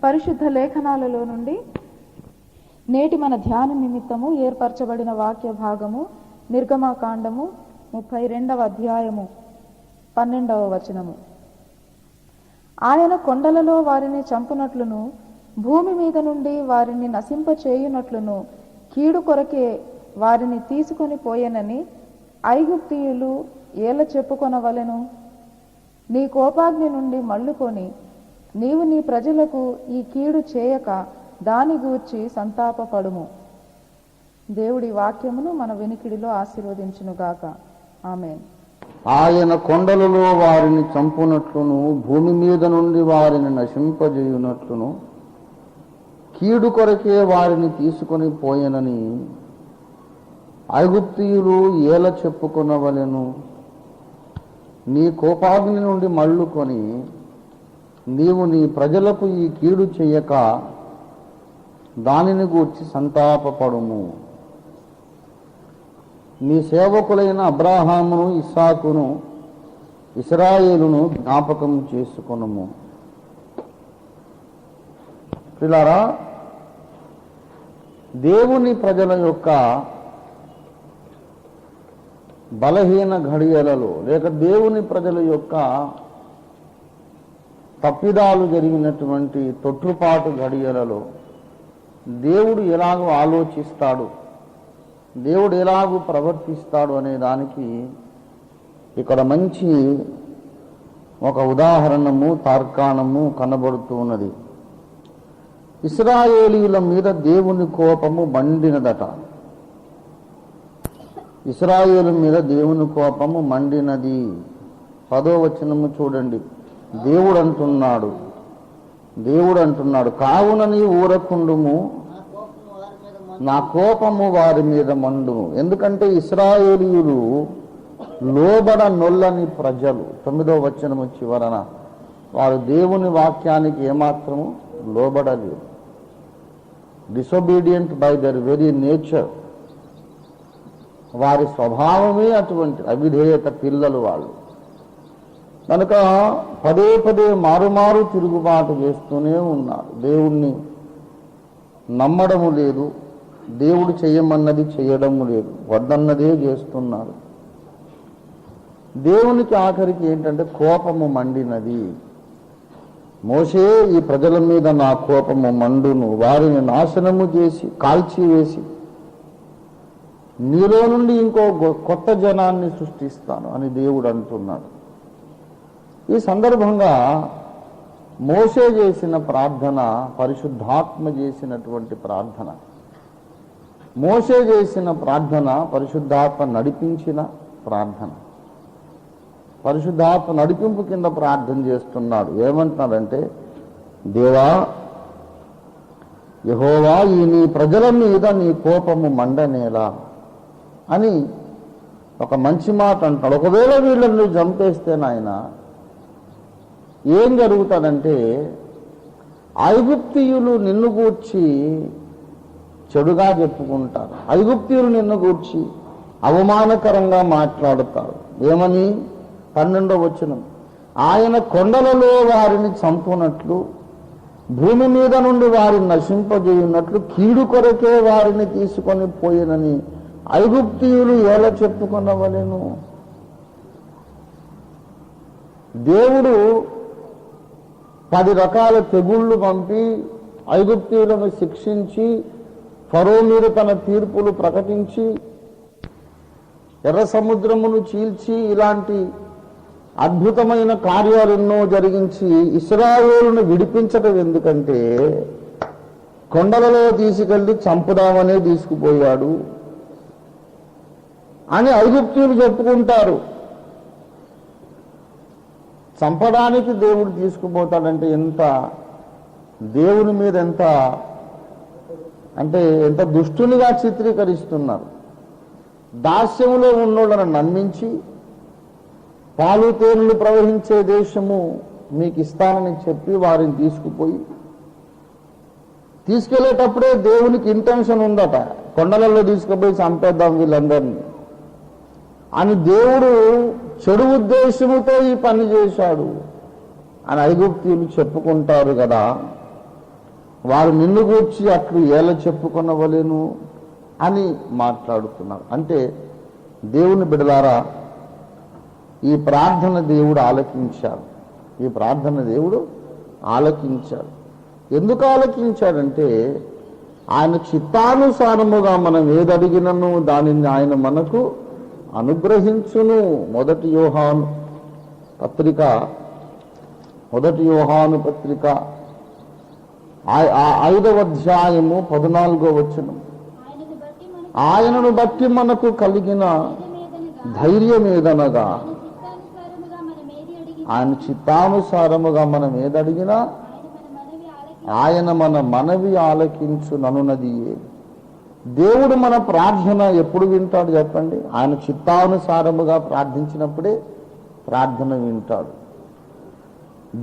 పరిశుద్ధ లేఖనాలలో నుండి నేటి మన ధ్యాన నిమిత్తము ఏర్పరచబడిన వాక్య భాగము నిర్గమకాండము 32వ అధ్యాయము 12వ వచనము. ఆయన కొండలలో వారిని చంపునట్లును భూమి మీద నుండి వారిని నశింపచేయునట్లును కీడు కొరకే వారిని తీసుకొని పోయెనని ఐగుప్తీయులు ఏల చెప్పుకొనవలెను. నీ కోపాగ్ని నుండి మళ్ళుకొని నీవు నీ ప్రజలకు ఈ కీడు చేయక దాని గూర్చి సంతాపపడుము. దేవుడి వాక్యమును మన వినికిడిలో ఆశీర్వదించునుగాక. ఆమేన్. ఆయన కొండలలో వారిని చంపునట్లును భూమి మీద నుండి వారిని నశింపజేయునట్లును కీడు కొరకే వారిని తీసుకొని పోయెనని ఐగుప్తీయులు ఏల చెప్పుకొనవలెను. నీ కోపాగ్ని నుండి మళ్ళుకొని నీవు నీ ప్రజలకు ఈ కీడు చెయ్యక దానిని గూర్చి సంతాపపడుము. నీ సేవకులైన అబ్రాహామును ఇస్సాకును ఇశ్రాయేలును జ్ఞాపకం చేసుకొనుము. పిల్లారా, దేవుని ప్రజల యొక్క బలహీన ఘడియలలో లేక దేవుని ప్రజల యొక్క తప్పిదాలు జరిగినటువంటి తొట్టుపాటు ఘడియలలో దేవుడు ఎలాగో ఆలోచిస్తాడు, దేవుడు ఎలాగూ ప్రవర్తిస్తాడు అనే దానికి ఇక్కడ మంచి ఒక ఉదాహరణము తార్కాణము కనబడుతూ ఉన్నది. ఇశ్రాయేలీల మీద దేవుని కోపము మండినదట. ఇశ్రాయేలు మీద దేవుని కోపము మండినది. 10వ వచనము చూడండి. దేవుడు అంటున్నాడు, కావున నీ ఊరకుండుము, నా కోపము వారి మీద మండుము. ఎందుకంటే ఇశ్రాయేలీయులు లోబడ నొల్లని ప్రజలు. 9వ వచనము చివరన వారు దేవుని వాక్యానికి ఏమాత్రము లోబడలేరు. Disobedient by their very nature. వారి స్వభావమే అటువంటి అవిధేయత పిల్లలు వాళ్ళు. కనుక పదే పదే మారుమారు తిరుగుబాటు చేస్తూనే ఉన్నారు. దేవుణ్ణి నమ్మడము లేదు, దేవుడు చేయమన్నది చేయడము లేదు, వద్దన్నదే చేస్తున్నారు. దేవునికి ఆఖరికి ఏంటంటే కోపము మండినది. మోషే, ఈ ప్రజల మీద నా కోపము మండును, వారిని నాశనము చేసి కాల్చివేసి నీలో నుండి ఇంకో కొత్త జనాన్ని సృష్టిస్తాను అని దేవుడు అంటున్నాడు. ఈ సందర్భంగా మోషే చేసిన ప్రార్థన పరిశుద్ధాత్మ చేసినటువంటి ప్రార్థన. మోషే చేసిన ప్రార్థన పరిశుద్ధాత్మ నడిపించిన ప్రార్థన. పరిశుద్ధాత్మ నడిపింపు కింద ప్రార్థన చేస్తున్నాడు. ఏమంటున్నాడంటే, దేవా యెహోవా, ఈ నీ ప్రజల మీద నీ కోపము మండనేలా అని ఒక మంచి మాట అంటాడు. ఒకవేళ వీళ్ళని చంపేస్తే నాయన ఏం జరుగుతుందంటే, ఐగుప్తీయులు నిన్ను గూర్చి చెడుగా చెప్పుకుంటారు, ఐగుప్తీయులు నిన్ను గూర్చి అవమానకరంగా మాట్లాడుతారు. ఏమని? 12వ వచనం, ఆయన కొండలలో వారిని చంపునట్లు భూమి మీద నుండి వారిని నశింపజేయున్నట్లు కీడు కొరకే వారిని తీసుకొని పోయినని ఐగుప్తీయులు ఎలా చెప్పుకొనవలెను. దేవుడు 10 రకాల తెగుళ్లు పంపి ఐగుప్తీయులను శిక్షించి ఫరో మీద తన తీర్పులు ప్రకటించి ఎర్ర సముద్రమును చీల్చి ఇలాంటి అద్భుతమైన కార్యాలు ఎన్నో జరిగించి ఇశ్రాయేలును విడిపించటం ఎందుకంటే కొండలలో తీసుకెళ్లి చంపుదామనే తీసుకుపోయాడు అని ఐగుప్తీయులు చెప్పుకుంటారు. చంపడానికి దేవుడు తీసుకుపోతాడంటే ఎంత దేవుని మీద ఎంత దుష్టునిగా చిత్రీకరిస్తున్నారు. దాస్యములో ఉన్నోళ్ళను నమ్మించి పాలు తేనెలు ప్రవహించే దేశము మీకు ఇస్తానని చెప్పి వారిని తీసుకెళ్లేటప్పుడే దేవునికి ఇంటెన్షన్ ఉందట, కొండలలో తీసుకుపోయి చంపేద్దాం వీళ్ళందరినీ అని. దేవుడు చెడు ఉద్దేశముతో ఈ పని చేశాడు అని ఐగుప్తీయులు చెప్పుకుంటారు కదా. వారు నిన్ను గూర్చి అట్లు ఏల చెప్పుకొనవలెను అని మాట్లాడుతున్నారు. అంటే దేవుని బిడ్డలారా, ఈ ప్రార్థన దేవుడు ఆలకించాడు. ఈ ప్రార్థన దేవుడు ఆలకించాడు. ఎందుకు ఆలకించాడంటే ఆయన చిత్తానుసారముగా మనం ఏదడిగినను దానిని ఆయన మనకు అనుగ్రహించును. మొదటి యోహాను పత్రిక 5వ అధ్యాయము 14వ వచనం. ఆయనను బట్టి మనకు కలిగిన ధైర్యం ఏదనగా ఆయన చిత్తానుసారముగా మనం ఏదడిగినా ఆయన మన మనవి ఆలకించుననున్నది. దేవుడు మన ప్రార్థన ఎప్పుడు వింటాడు చెప్పండి? ఆయన చిత్తానుసారముగా ప్రార్థించినప్పుడే ప్రార్థన వింటాడు.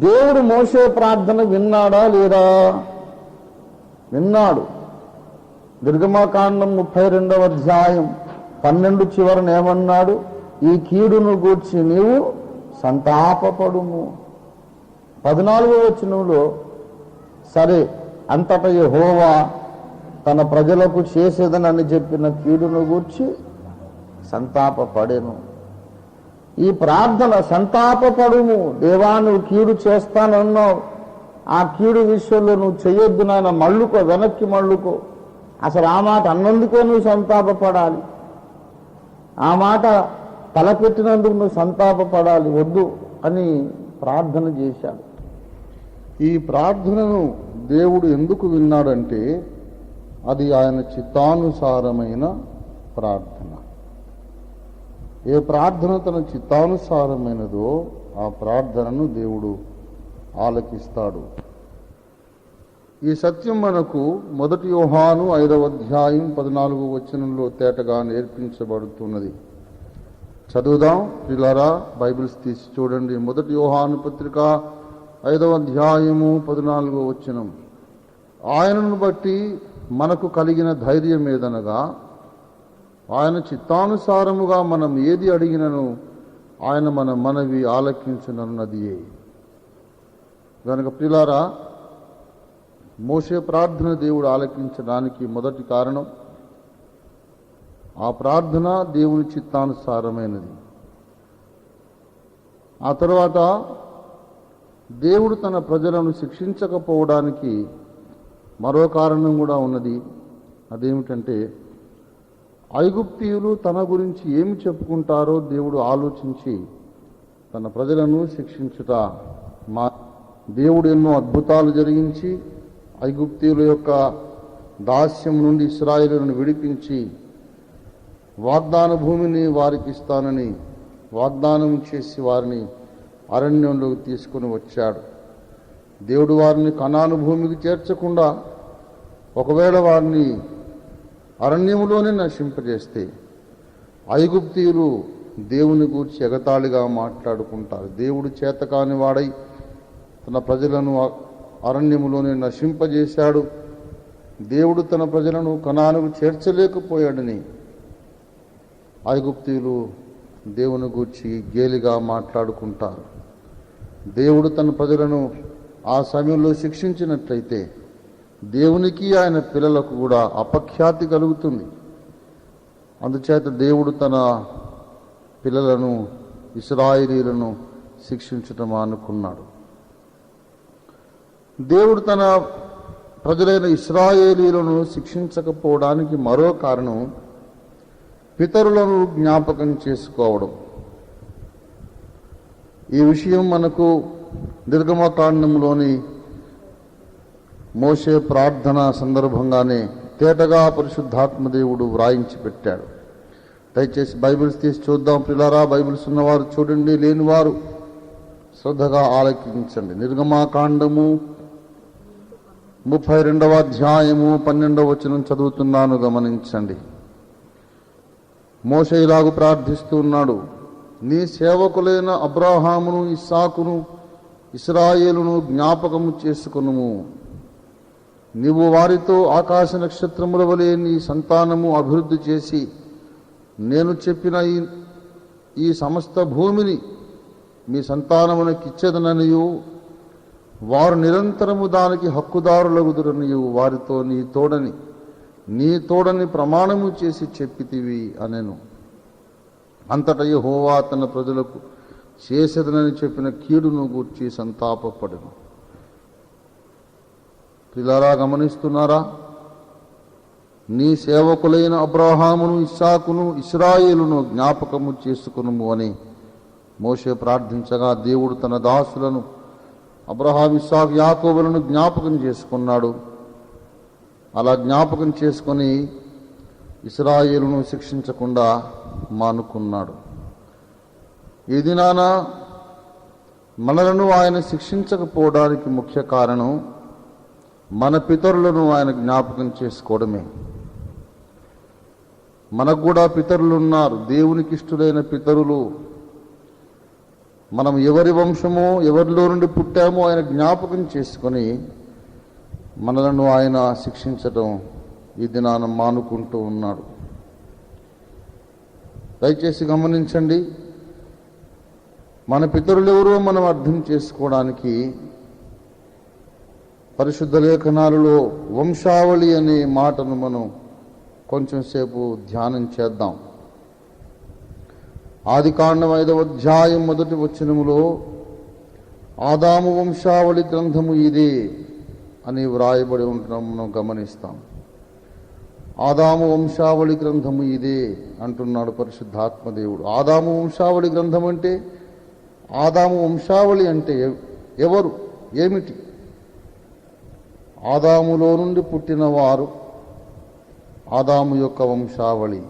దేవుడు మోషే ప్రార్థన విన్నాడా లేదా? విన్నాడు. నిర్గమకాండం 32వ అధ్యాయం 12 చివరన ఏమన్నాడు? ఈ కీడును గూర్చి నీవు సంతాపపడుము. 14వ వచనంలో సరే అంతటా యెహోవా తన ప్రజలకు చేసేదనని చెప్పిన కీడును గూర్చి సంతాపపడెను. ఈ ప్రార్థన సంతాపపడుము. దేవా నువ్వు కీడు చేస్తానన్నావు, ఆ కీడు విషయంలో నువ్వు చేయొద్దు నాయన, మళ్ళుకో, వెనక్కి మళ్ళుకో. అసలు ఆ మాట అన్నందుకే నువ్వు సంతాపపడాలి, ఆ మాట తలపెట్టినందుకు నువ్వు సంతాపపడాలి, వద్దు అని ప్రార్థన చేశాడు. ఈ ప్రార్థనను దేవుడు ఎందుకు విన్నాడంటే అది ఆయన చిత్తానుసారమైన ప్రార్థన. ఏ ప్రార్థన తన చిత్తానుసారమైనదో ఆ ప్రార్థనను దేవుడు ఆలకిస్తాడు. ఈ సత్యం మనకు మొదటి యోహాను 5వ అధ్యాయం 14వ వచనంలో తేటగా నేర్పించబడుతున్నది. చదువుదాం పిల్లరా, బైబిల్స్ తీసి చూడండి. మొదటి యోహాను పత్రిక 5వ అధ్యాయము 14వ వచనం. ఆయనను బట్టి మనకు కలిగిన ధైర్యం ఏదనగా ఆయన చిత్తానుసారముగా మనం ఏది అడిగినను ఆయన మన మనవి ఆలకించునన్నది. కనుక ప్రియులారా, మోషే ప్రార్థన దేవుడు ఆలకించడానికి మొదటి కారణం ఆ ప్రార్థన దేవుని చిత్తానుసారమైనది. ఆ తర్వాత దేవుడు తన ప్రజలను శిక్షించకపోవడానికి మరో కారణం కూడా ఉన్నది. అదేమిటంటే ఐగుప్తీయులు తన గురించి ఏమి చెప్పుకుంటారో దేవుడు ఆలోచించి తన ప్రజలను శిక్షించుట. దేవుడు ఎన్నో అద్భుతాలు జరిగించి ఐగుప్తీయుల యొక్క దాస్యం నుండి ఇశ్రాయేలును విడిపించి వాగ్దాన భూమిని వారికి ఇస్తానని వాగ్దానం చేసి వారిని అరణ్యంలోకి తీసుకుని వచ్చాడు. దేవుడు వారిని కనాను భూమికి చేర్చకుండా ఒకవేళ వారిని అరణ్యములోనే నశింపజేస్తే ఐగుప్తీయులు దేవుని గూర్చి ఎగతాళిగా మాట్లాడుకుంటారు. దేవుడు చేతకాని వాడై తన ప్రజలను అరణ్యములోనే నశింపజేశాడు, దేవుడు తన ప్రజలను కనానుకు చేర్చలేకపోయాడని ఐగుప్తీయులు దేవుని గూర్చి గేలిగా మాట్లాడుకుంటారు. దేవుడు తన ప్రజలను ఆ సమయంలో శిక్షించినట్లయితే దేవునికి ఆయన పిల్లలకు కూడా అపఖ్యాతి కలుగుతుంది. అందుచేత దేవుడు తన పిల్లలను ఇశ్రాయేలీయులను శిక్షించటం అనుకున్నాడు. దేవుడు తన ప్రజలైన ఇశ్రాయేలీయులను శిక్షించకపోవడానికి మరో కారణం పితరులను జ్ఞాపకం చేసుకోవడం. ఈ విషయం మనకు నిర్గమకాండంలోని మోషే ప్రార్థన సందర్భంగానే తేటగా పరిశుద్ధాత్మ దేవుడు వ్రాయించి పెట్టాడు. దయచేసి బైబిల్స్ తీసి చూద్దాం పిల్లారా. బైబిల్స్ ఉన్నవారు చూడండి, లేనివారు శ్రద్ధగా ఆలకించండి. నిర్గమకాండము 32వ అధ్యాయము 12వ వచనం చదువుతున్నాను, గమనించండి. మోషే ఇలాగు ప్రార్థిస్తున్నాడు: నీ సేవకులైన అబ్రాహామును, ఇస్సాకును, ఇశ్రాయేలును జ్ఞాపకము చేసుకొనుము. నీవు వారితో ఆకాశ నక్షత్రముల వలె నీ సంతానము అభివృద్ధి చేసి నేను చెప్పిన ఈ సమస్త భూమిని మీ సంతానమునకిచ్చేదననియు వారు నిరంతరము దానికి హక్కుదారులగుదురు, నీవు వారితో నీ తోడని ప్రమాణము చేసి చెప్పితివి అనెను. అంతటా యెహోవా తన ప్రజలకు చేసేదనని చెప్పిన కీడును గూర్చి సంతాపపడెను. పిల్లరా, గమనిస్తున్నారా? నీ సేవకులైన అబ్రహామును, ఇస్సాకును, ఇశ్రాయేలును జ్ఞాపకము చేసుకునుము అని మోషే ప్రార్థించగా దేవుడు తన దాసులను అబ్రహాం, ఇస్సాకు, యాకోబులను జ్ఞాపకం చేసుకున్నాడు. అలా జ్ఞాపకం చేసుకొని ఇశ్రాయేలును శిక్షించకుండా మానుకున్నాడు. ఈ దినాన మనలను ఆయన శిక్షించకపోవడానికి ముఖ్య కారణం మన పితరులను ఆయన జ్ఞాపకం చేసుకోవడమే. మనకు కూడా పితరులు ఉన్నారు, దేవునికి ఇష్టలైన పితరులు. మనం ఎవరి వంశమో, ఎవరిలో నుండి పుట్టామో ఆయన జ్ఞాపకం చేసుకొని మనలను ఆయన శిక్షించటం ఈ దినాన మానుకుంటూ ఉన్నాడు. దయచేసి గమనించండి, మన పితరులు ఎవరో మనం అర్థం చేసుకోవడానికి పరిశుద్ధ లేఖనాలలో వంశావళి అనే మాటను మనం కొంచెం సేపు ధ్యానం చేద్దాం. ఆదికాండం 5వ అధ్యాయం 1వ వచనములో ఆదాము వంశావళి గ్రంథము ఇదే అని వ్రాయబడి ఉండడం మనం గమనిస్తాం. ఆదాము వంశావళి గ్రంథము ఇదే అంటున్నాడు పరిశుద్ధాత్మదేవుడు. ఆదాము వంశావళి గ్రంథం అంటే, ఆదాము వంశావళి అంటే ఎవరు, ఏమిటి? ఆదాములో నుండి పుట్టిన వారు ఆదాము యొక్క వంశావళి.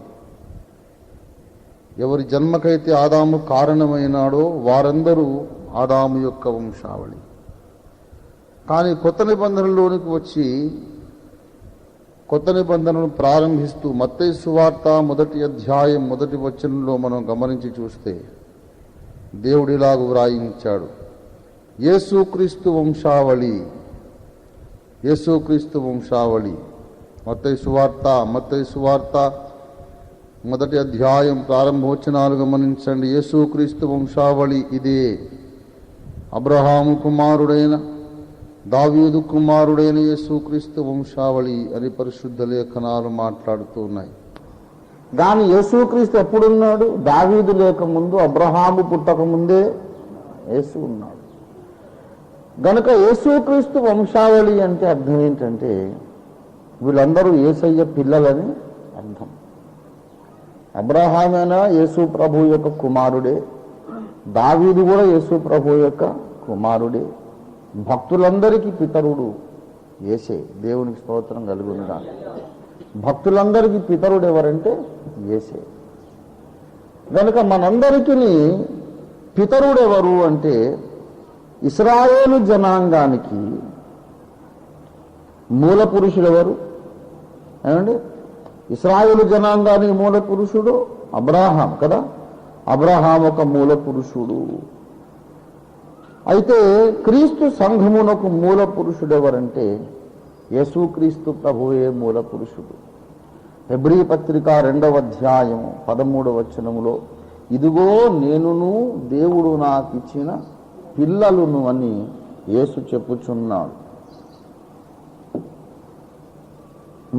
ఎవరి జన్మకైతే ఆదాము కారణమైనాడో వారందరూ ఆదాము యొక్క వంశావళి. కానీ కొత్త నిబంధనలోనికి వచ్చి కొత్త నిబంధనను ప్రారంభిస్తూ మత్తయి సువార్త 1వ అధ్యాయం 1వ వచనంలో మనం గమనించి చూస్తే దేవుడిలాగు వ్రాయించాడు, యేసుక్రీస్తు వంశావళి. యేసుక్రీస్తు వంశావళి. మత్తయి సువార్త 1వ అధ్యాయం ప్రారంభవచనాలు గమనించండి. యేసుక్రీస్తు వంశావళి ఇదే. అబ్రహాము కుమారుడైన, దావీదు కుమారుడైన యేసుక్రీస్తు వంశావళి అని పరిశుద్ధ లేఖనాలు మాట్లాడుతూ ఉన్నాయి. కానీ యేసుక్రీస్తు ఎప్పుడున్నాడు? దావీదు లేకముందు, అబ్రహాము పుట్టక ముందే యేసు ఉన్నాడు. గనుక యేసుక్రీస్తు వంశావళి అంటే అర్థం ఏంటంటే వీళ్ళందరూ యేసయ్య పిల్లలని అర్థం. అబ్రహామైనా యేసు ప్రభు యొక్క కుమారుడే, దావీదు కూడా యేసు ప్రభు యొక్క కుమారుడే. భక్తులందరికీ పితరుడు యేసే. దేవునికి స్తోత్రం కలుగునుగా. భక్తులందరికీ పితరుడు ఎవరంటే యేసే. కనుక మనందరికీ పితరుడు ఎవరు అంటే ఇశ్రాయేలు జనాంగానికి మూల పురుషుడు ఎవరు ఏమండి? ఇశ్రాయేలు జనాంగానికి మూల పురుషుడు అబ్రహాం కదా. అబ్రహాం ఒక మూల పురుషుడు. అయితే క్రీస్తు సంఘమునకు మూల పురుషుడు ఎవరంటే యేసుక్రీస్తు ప్రభువే మూల పురుషుడు. హెబ్రీ పత్రిక 2వ అధ్యాయం 13వ వచనములో ఇదిగో నేనును దేవుడు నాకు ఇచ్చిన పిల్లలును అని యేసు చెప్పుచున్నాడు.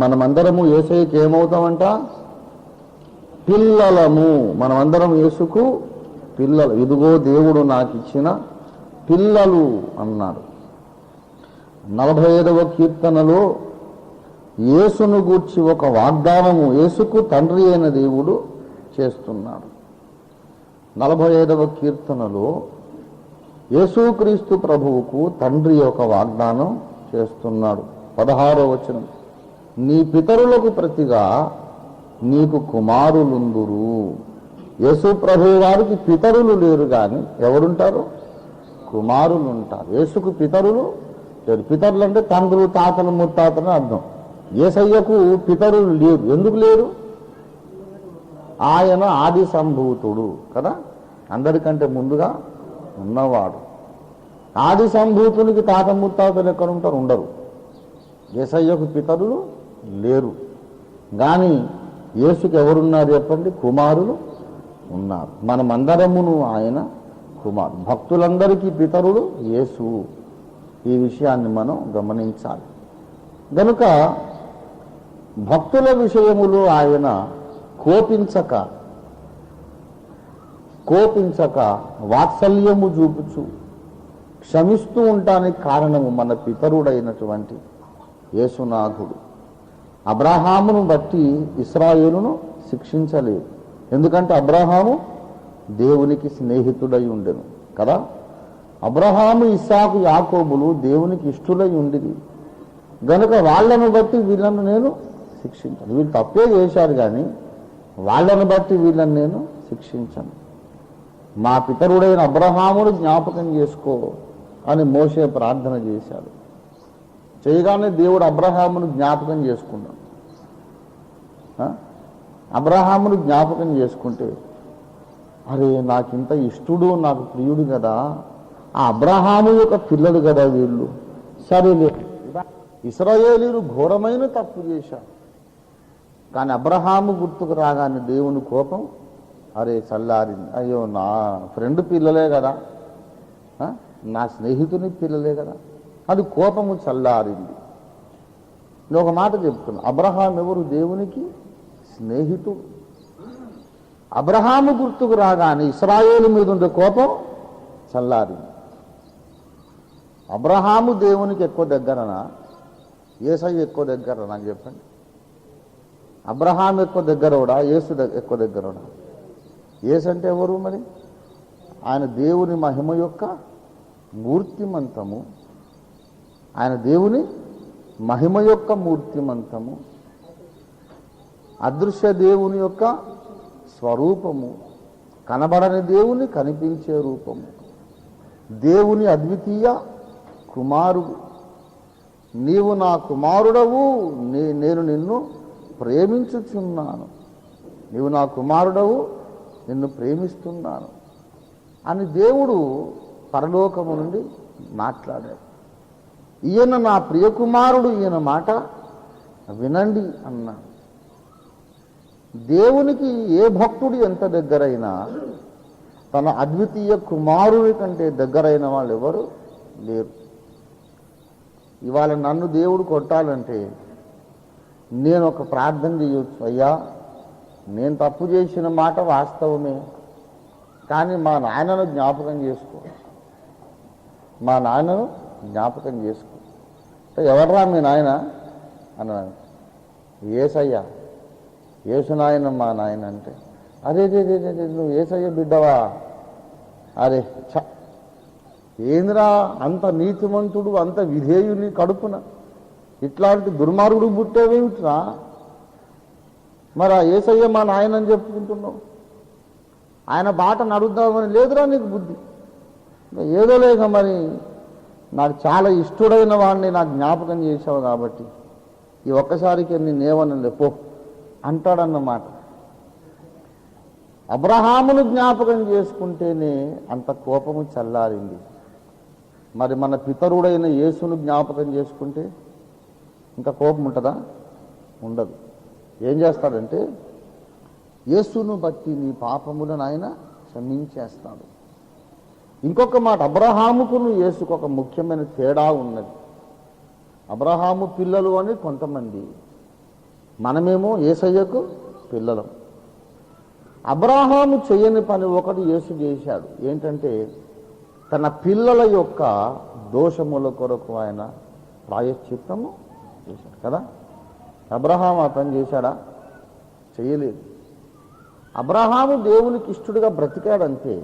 మనమందరము యేసయ్యకి ఏమవుతామంట? పిల్లలము. మనమందరం యేసుకు పిల్లలు. ఇదిగో దేవుడు నాకు ఇచ్చిన పిల్లలు అన్నాడు. 45వ కీర్తనలో యేసును గూర్చి ఒక వాగ్దానము యేసుకు తండ్రి అయిన దేవుడు చేస్తున్నాడు. 45వ కీర్తనలో యేసుక్రీస్తు ప్రభువుకు తండ్రి ఒక వాగ్దానం చేస్తున్నాడు. 16వ వచనం, నీ పితరులకు ప్రతిగా నీకు కుమారులుందురు. యేసు ప్రభు వారికి పితరులు లేరు, కానీ ఎవరుంటారు? కుమారులు ఉంటారు. యేసుకు పితరులు లేరు. పితరులు అంటే తండ్రులు, తాతలు, ముత్తాతలు అర్థం. యేసయ్యకు పితరులు లేరు. ఎందుకు లేరు? ఆయన ఆది సంభూతుడు కదా, అందరికంటే ముందుగా ఉన్నవాడు. ఆది సంభూతునికి తాత ముత్తాతలు ఎక్కడ ఉంటారు? ఉండరు. యేసయ్యకు పితరులు లేరు. కానీ యేసుకు ఎవరున్నారు చెప్పండి? కుమారులు ఉన్నారు. మనమందరమును ఆయన కుమారు. భక్తులందరికీ పితరుడు యేసు. ఈ విషయాన్ని మనం గమనించాలి. గనుక భక్తుల విషయములో ఆయన కోపించక వాత్సల్యము చూపుచు క్షమిస్తూ ఉండటానికి కారణము మన పితరుడైనటువంటి యేసునాథుడు. అబ్రహామును బట్టి ఇశ్రాయేలును శిక్షించలేదు. ఎందుకంటే అబ్రహాము దేవునికి స్నేహితుడై ఉండెను కదా. అబ్రహాము, ఇస్సాకు, యాకోబులు దేవునికి ఇష్టులై ఉండిరి గనుక వాళ్ళను బట్టి వీళ్ళను నేను శిక్షించను. వీళ్ళు తప్పే చేశారు కానీ వాళ్ళను బట్టి వీళ్ళని నేను శిక్షించను. మా పితరుడైన అబ్రహామును జ్ఞాపకం చేసుకో అని మోషే ప్రార్థన చేశాడు. చేయగానే దేవుడు అబ్రహామును జ్ఞాపకం చేసుకున్నాడు. అబ్రహామును జ్ఞాపకం చేసుకుంటే, అరే నాకింత ఇష్టుడు, నాకు ప్రియుడు కదా, ఆ అబ్రహాము యొక్క పిల్లలు కదా వీళ్ళు, సరేలే. ఇశ్రాయేలీయులు ఘోరమైన తప్పు చేశారు. కానీ అబ్రహాము గుర్తుకు రాగానే దేవుని కోపం అరే చల్లారింది. అయ్యో నా ఫ్రెండ్ పిల్లలే కదా, నా స్నేహితుని పిల్లలే కదా, అది కోపము చల్లారింది. నేను ఒక మాట చెప్తున్నా, అబ్రహాం ఎవరు? దేవునికి స్నేహితుడు. అబ్రహాము గుర్తుకు రాగానే ఇశ్రాయేలు మీద ఉండే కోపం చల్లారింది. అబ్రహాము దేవునికి ఎక్కువ దగ్గరనా, యేసయ్య ఎక్కువ దగ్గర? నాకు చెప్పండి. అబ్రహాం ఎక్కువ దగ్గరవుడా, యేసు ఎక్కువ దగ్గరవుడా? యేసు అంటే ఎవరు మరి? ఆయన దేవుని మహిమ యొక్క మూర్తిమంతము, ఆయన దేవుని మహిమ యొక్క మూర్తిమంతము, అదృశ్య దేవుని యొక్క స్వరూపము, కనబడని దేవుని కనిపించే రూపము, దేవుని అద్వితీయ కుమారుడు. నీవు నా కుమారుడవు, నేను నిన్ను ప్రేమించుచున్నాను, నీవు నా కుమారుడవు, నిన్ను ప్రేమిస్తున్నాను అని దేవుడు పరలోకము నుండి మాట్లాడాడు. ఈయన నా ప్రియకుమారుడు, ఈయన మాట వినండి అన్నాడు. దేవునికి ఏ భక్తుడు ఎంత దగ్గరైనా తన అద్వితీయ కుమారుడి కంటే దగ్గరైన వాళ్ళు ఎవరు లేరు. ఇవాళ నన్ను దేవుడు కొట్టాలంటే నేను ఒక ప్రార్థన చేయొచ్చు, అయ్యా నేను తప్పు చేసిన మాట వాస్తవమే, కానీ మా నాయనను జ్ఞాపకం చేసుకో, మా నాయనను జ్ఞాపకం చేసుకో. ఎవర్రా మీ నాయన అన్నాడు. యేసయ్య. యేసు నాయన మా నాయన అంటే, అరే నువ్వు యేసయ్య బిడ్డవా? అరే ఏంద్రా అంత నీతిమంతుడు, అంత విధేయుని కడుపున ఇట్లాంటి దుర్మార్గుడు పుట్టేవేమిట్రా? మరి ఆ యేసయ్య మా నాయనని చెప్పుకుంటున్నావు, ఆయన బాట నడుద్దామని లేదురా నీకు బుద్ధి? ఏదో లేక మరి నాకు చాలా ఇష్టడైన వాడిని నాకు జ్ఞాపకం చేశావు కాబట్టి ఈ ఒక్కసారికి నేనేమనలే పో అంటాడన్నమాట. అబ్రహామును జ్ఞాపకం చేసుకుంటేనే అంత కోపము చల్లారింది. మరి మన పితరుడైన యేసును జ్ఞాపకం చేసుకుంటే ఇంకా కోపం ఉంటుందా? ఉండదు. ఏం చేస్తాడంటే యేసును బట్టి నీ పాపములను ఆయన క్షమించేస్తాడు. ఇంకొక మాట, అబ్రహాముకును యేసుకు ఒక ముఖ్యమైన తేడా ఉన్నది. అబ్రహాము పిల్లలు అని కొంతమంది, మనమేమో యేసయ్యకు పిల్లలం. అబ్రహాము చేయని పని ఒకటి యేసు చేశాడు. ఏంటంటే తన పిల్లల యొక్క దోషముల కొరకు ఆయన ప్రాయశ్చిత్తము చేశాడు కదా. అబ్రహాము ఆ పని చేశాడా? చేయలేదు. అబ్రహాము దేవునికి ఇష్టడుగా బ్రతికాడంతే.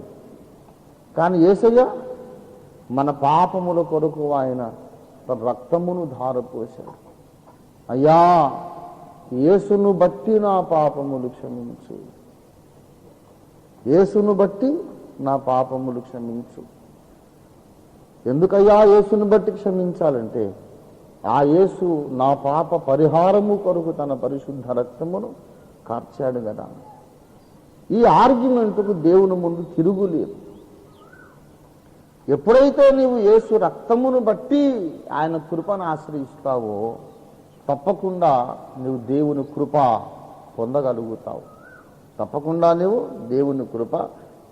కానీ యేసయ్య మన పాపముల కొరకు ఆయన తన రక్తమును ధారపోశాడు. అయ్యా యేసును బట్టి నా పాపములు క్షమించు, యేసును బట్టి నా పాపములు క్షమించు. ఎందుకయ్యా యేసును బట్టి క్షమించాలంటే ఆ యేసు నా పాప పరిహారము కొరకు తన పరిశుద్ధ రక్తమును కార్చాడు కదా. ఈ ఆర్గ్యుమెంట్కు దేవుని ముందు తిరుగులేదు. ఎప్పుడైతే నీవు యేసు రక్తమును బట్టి ఆయన కృపను ఆశ్రయిస్తావో తప్పకుండా నువ్వు దేవుని కృప పొందగలుగుతావు. తప్పకుండా నువ్వు దేవుని కృప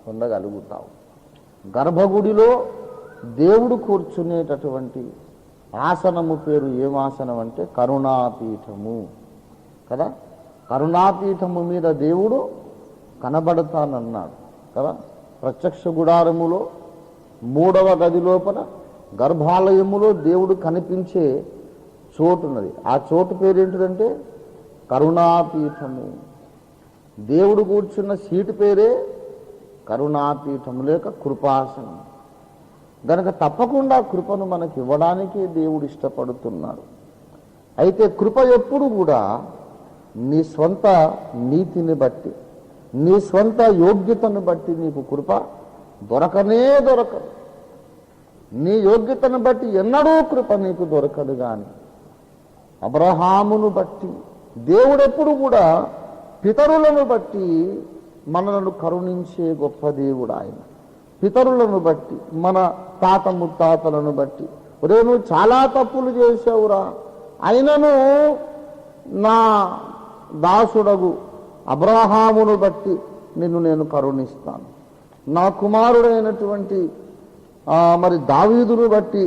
పొందగలుగుతావు. గర్భగుడిలో దేవుడు కూర్చునేటటువంటి ఆసనము పేరు ఏం ఆసనం అంటే కరుణాపీఠము కదా. కరుణాపీఠము మీద దేవుడు కనబడతానన్నాడు కదా. ప్రత్యక్ష గుడారములో 3వ గది లోపల గర్భాలయములో దేవుడు కనిపించే చోటున్నది. ఆ చోటు పేరు ఏంటిదంటే కరుణాపీఠము. దేవుడు కూర్చున్న సీటు పేరే కరుణాపీఠము లేక కృపాసనం. గనక తప్పకుండా కృపను మనకి ఇవ్వడానికి దేవుడు ఇష్టపడుతున్నాడు. అయితే కృప ఎప్పుడు కూడా నీ స్వంత నీతిని బట్టి, నీ స్వంత యోగ్యతను బట్టి నీకు కృప దొరకనే దొరకదు. నీ యోగ్యతను బట్టి ఎన్నడూ కృప నీకు దొరకదు. కానీ అబ్రహామును బట్టి దేవుడెప్పుడు కూడా పితరులను బట్టి మనలను కరుణించే గొప్ప దేవుడు ఆయన. పితరులను బట్టి, మన తాత ముత్తాతలను బట్టి, ఒరే నువ్వు చాలా తప్పులు చేశావురా, అయినను నా దాసుడగు అబ్రహామును బట్టి నిన్ను నేను కరుణిస్తాను, నా కుమారుడైనటువంటి మరి దావీదును బట్టి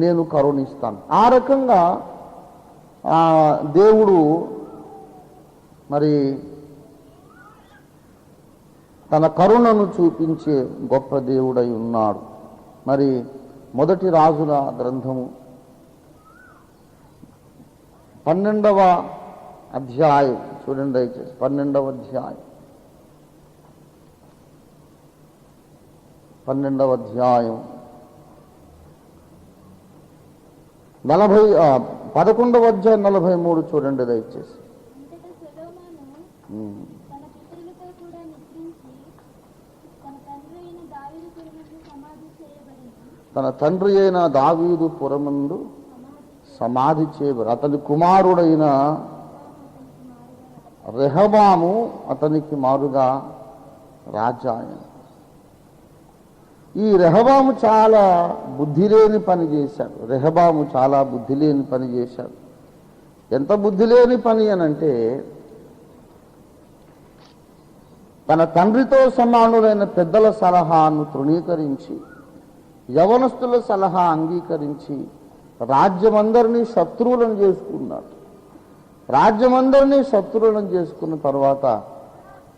నేను కరుణిస్తాను. ఆ రకంగా దేవుడు మరి తన కరుణను చూపించే గొప్ప దేవుడై ఉన్నాడు. మరి మొదటి రాజుల గ్రంథము 12వ అధ్యాయం చూడండి దయచేసి. 12వ అధ్యాయం 11వ అధ్యాయం 11వ అధ్యాయం 43 చూడండి దయచేసి. తన తండ్రి అయిన దావీదు పురమందు సమాధి చేయబడి అతని కుమారుడైన రెహబాము అతనికి మారుగా రాజాయన. ఈ రెహబాము చాలా బుద్ధి లేని పని చేశాడు. రెహబాము చాలా బుద్ధి లేని పని చేశాడు. ఎంత బుద్ధి లేని పని అనంటే, తన తండ్రితో సమానులైన పెద్దల సలహాను తృణీకరించి, యవనస్తుల సలహా అంగీకరించి రాజ్యమందరినీ శత్రువులను చేసుకున్నాడు. రాజ్యమందరినీ శత్రువులను చేసుకున్న తర్వాత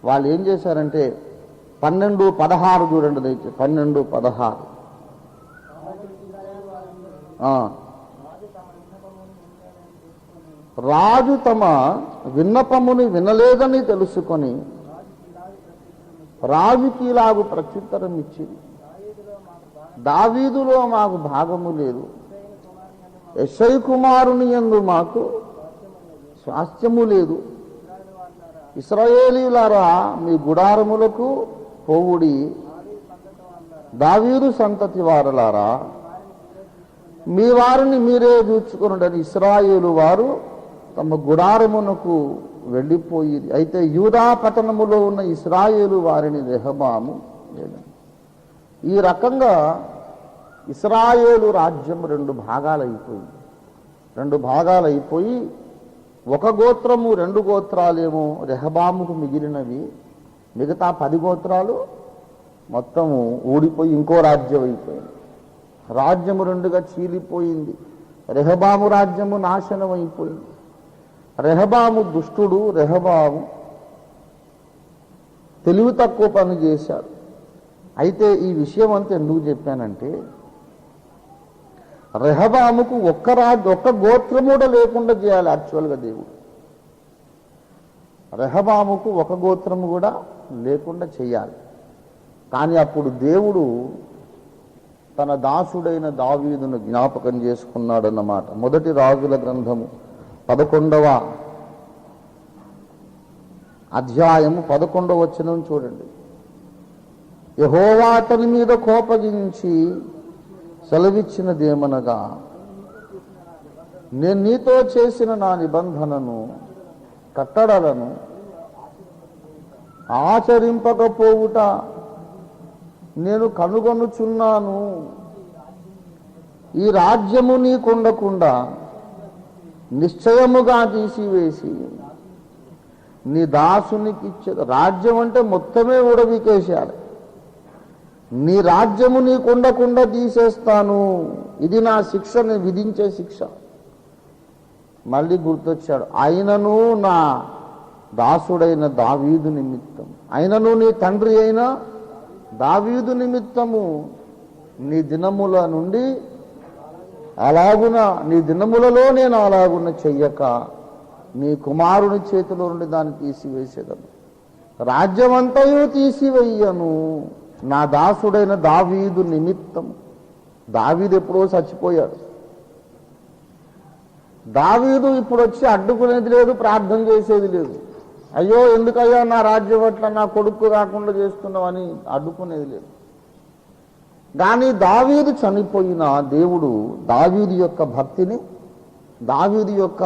వాళ్ళు ఏం చేశారంటే 12:16 చూడండి దయచేసి. 12:16 రాజు తమ విన్నపముని వినలేదని తెలుసుకొని రాజుకి ఇలాగు ప్రత్యుత్తరం ఇచ్చింది, దావీదులో మాకు భాగము లేదు, యెషై కుమారుని యందు మాకు స్వాస్థ్యము లేదు. ఇశ్రాయేలీయులారా మీ గుడారములకు పోవుడి, దావీదు సంతతి వారలారా మీ వారిని మీరే చూచుకొనుడని ఇశ్రాయేలు వారు తమ గుడారమునకు వెళ్ళిపోయి, అయితే యూదా పట్టణములో ఉన్న ఇశ్రాయేలు వారిని రెహబాము. ఈ రకంగా ఇశ్రాయేలు రాజ్యం 2 భాగాలైపోయింది. 2 భాగాలైపోయి ఒక గోత్రము 2 గోత్రాలేమో రెహబాముకు మిగిలినవి, మిగతా 10 గోత్రాలు మొత్తము ఊడిపోయి ఇంకో రాజ్యం అయిపోయింది. రాజ్యము 2గా చీలిపోయింది. రెహబాము రాజ్యము నాశనం అయిపోయింది. రెహబాము దుష్టుడు, రెహబాము తెలివి తక్కువ పని చేశాడు. అయితే ఈ విషయం అంతా ఎందుకు చెప్పానంటే, రెహబాముకు ఒక్క గోత్రము కూడా లేకుండా చేయాలి యాక్చువల్గా దేవుడు. రెహబాముకు ఒక గోత్రము కూడా లేకుండా చేయాలి. కానీ అప్పుడు దేవుడు తన దాసుడైన దావీదును జ్ఞాపకం చేసుకున్నాడన్నమాట. మొదటి రాజుల గ్రంథము 11వ అధ్యాయము 11వ వచనం చూడండి. యెహోవా అతని మీద కోపగించి సెలవిచ్చినదేమనగా, నేను నీతో చేసిన నా నిబంధనను కట్టడలను ఆచరింపకపోవుట నేను కనుగొనుచున్నాను. ఈ రాజ్యము నీకుండకుండా నిశ్చయముగా తీసివేసి నీ దాసునికి ఇచ్చే. రాజ్యం అంటే మొత్తమే ఊడబీకేశాడు. నీ రాజ్యము నీకుండకుండా తీసేస్తాను. ఇది నా శిక్ష, నేను విధించే శిక్ష. మళ్ళీ గుర్తొచ్చాడు, అయినను నా దాసుడైన దావీదు నిమిత్తం, అయినను నీ తండ్రి అయిన దావీదు నిమిత్తము నీ దినముల నుండి అలాగున, నీ దినములలో నేను అలాగున చెయ్యక నీ కుమారుని చేతిలో నుండి దాన్ని తీసివేసేదను, రాజ్యమంతయు తీసివేయను నా దాసుడైన దావీదు నిమిత్తం. దావీదు ఎప్పుడో చచ్చిపోయాడు. దావీదు ఇప్పుడు వచ్చి అడ్డుకునేది లేదు, ప్రార్థన చేసేది లేదు. అయ్యో ఎందుకయ్యా నా రాజ్యం పట్ల నా కొడుకు రాకుండా చేస్తున్నావని అడ్డుకునేది లేదు. కానీ దావీదు చనిపోయిన దేవుడు దావీదు యొక్క భక్తిని, దావీదు యొక్క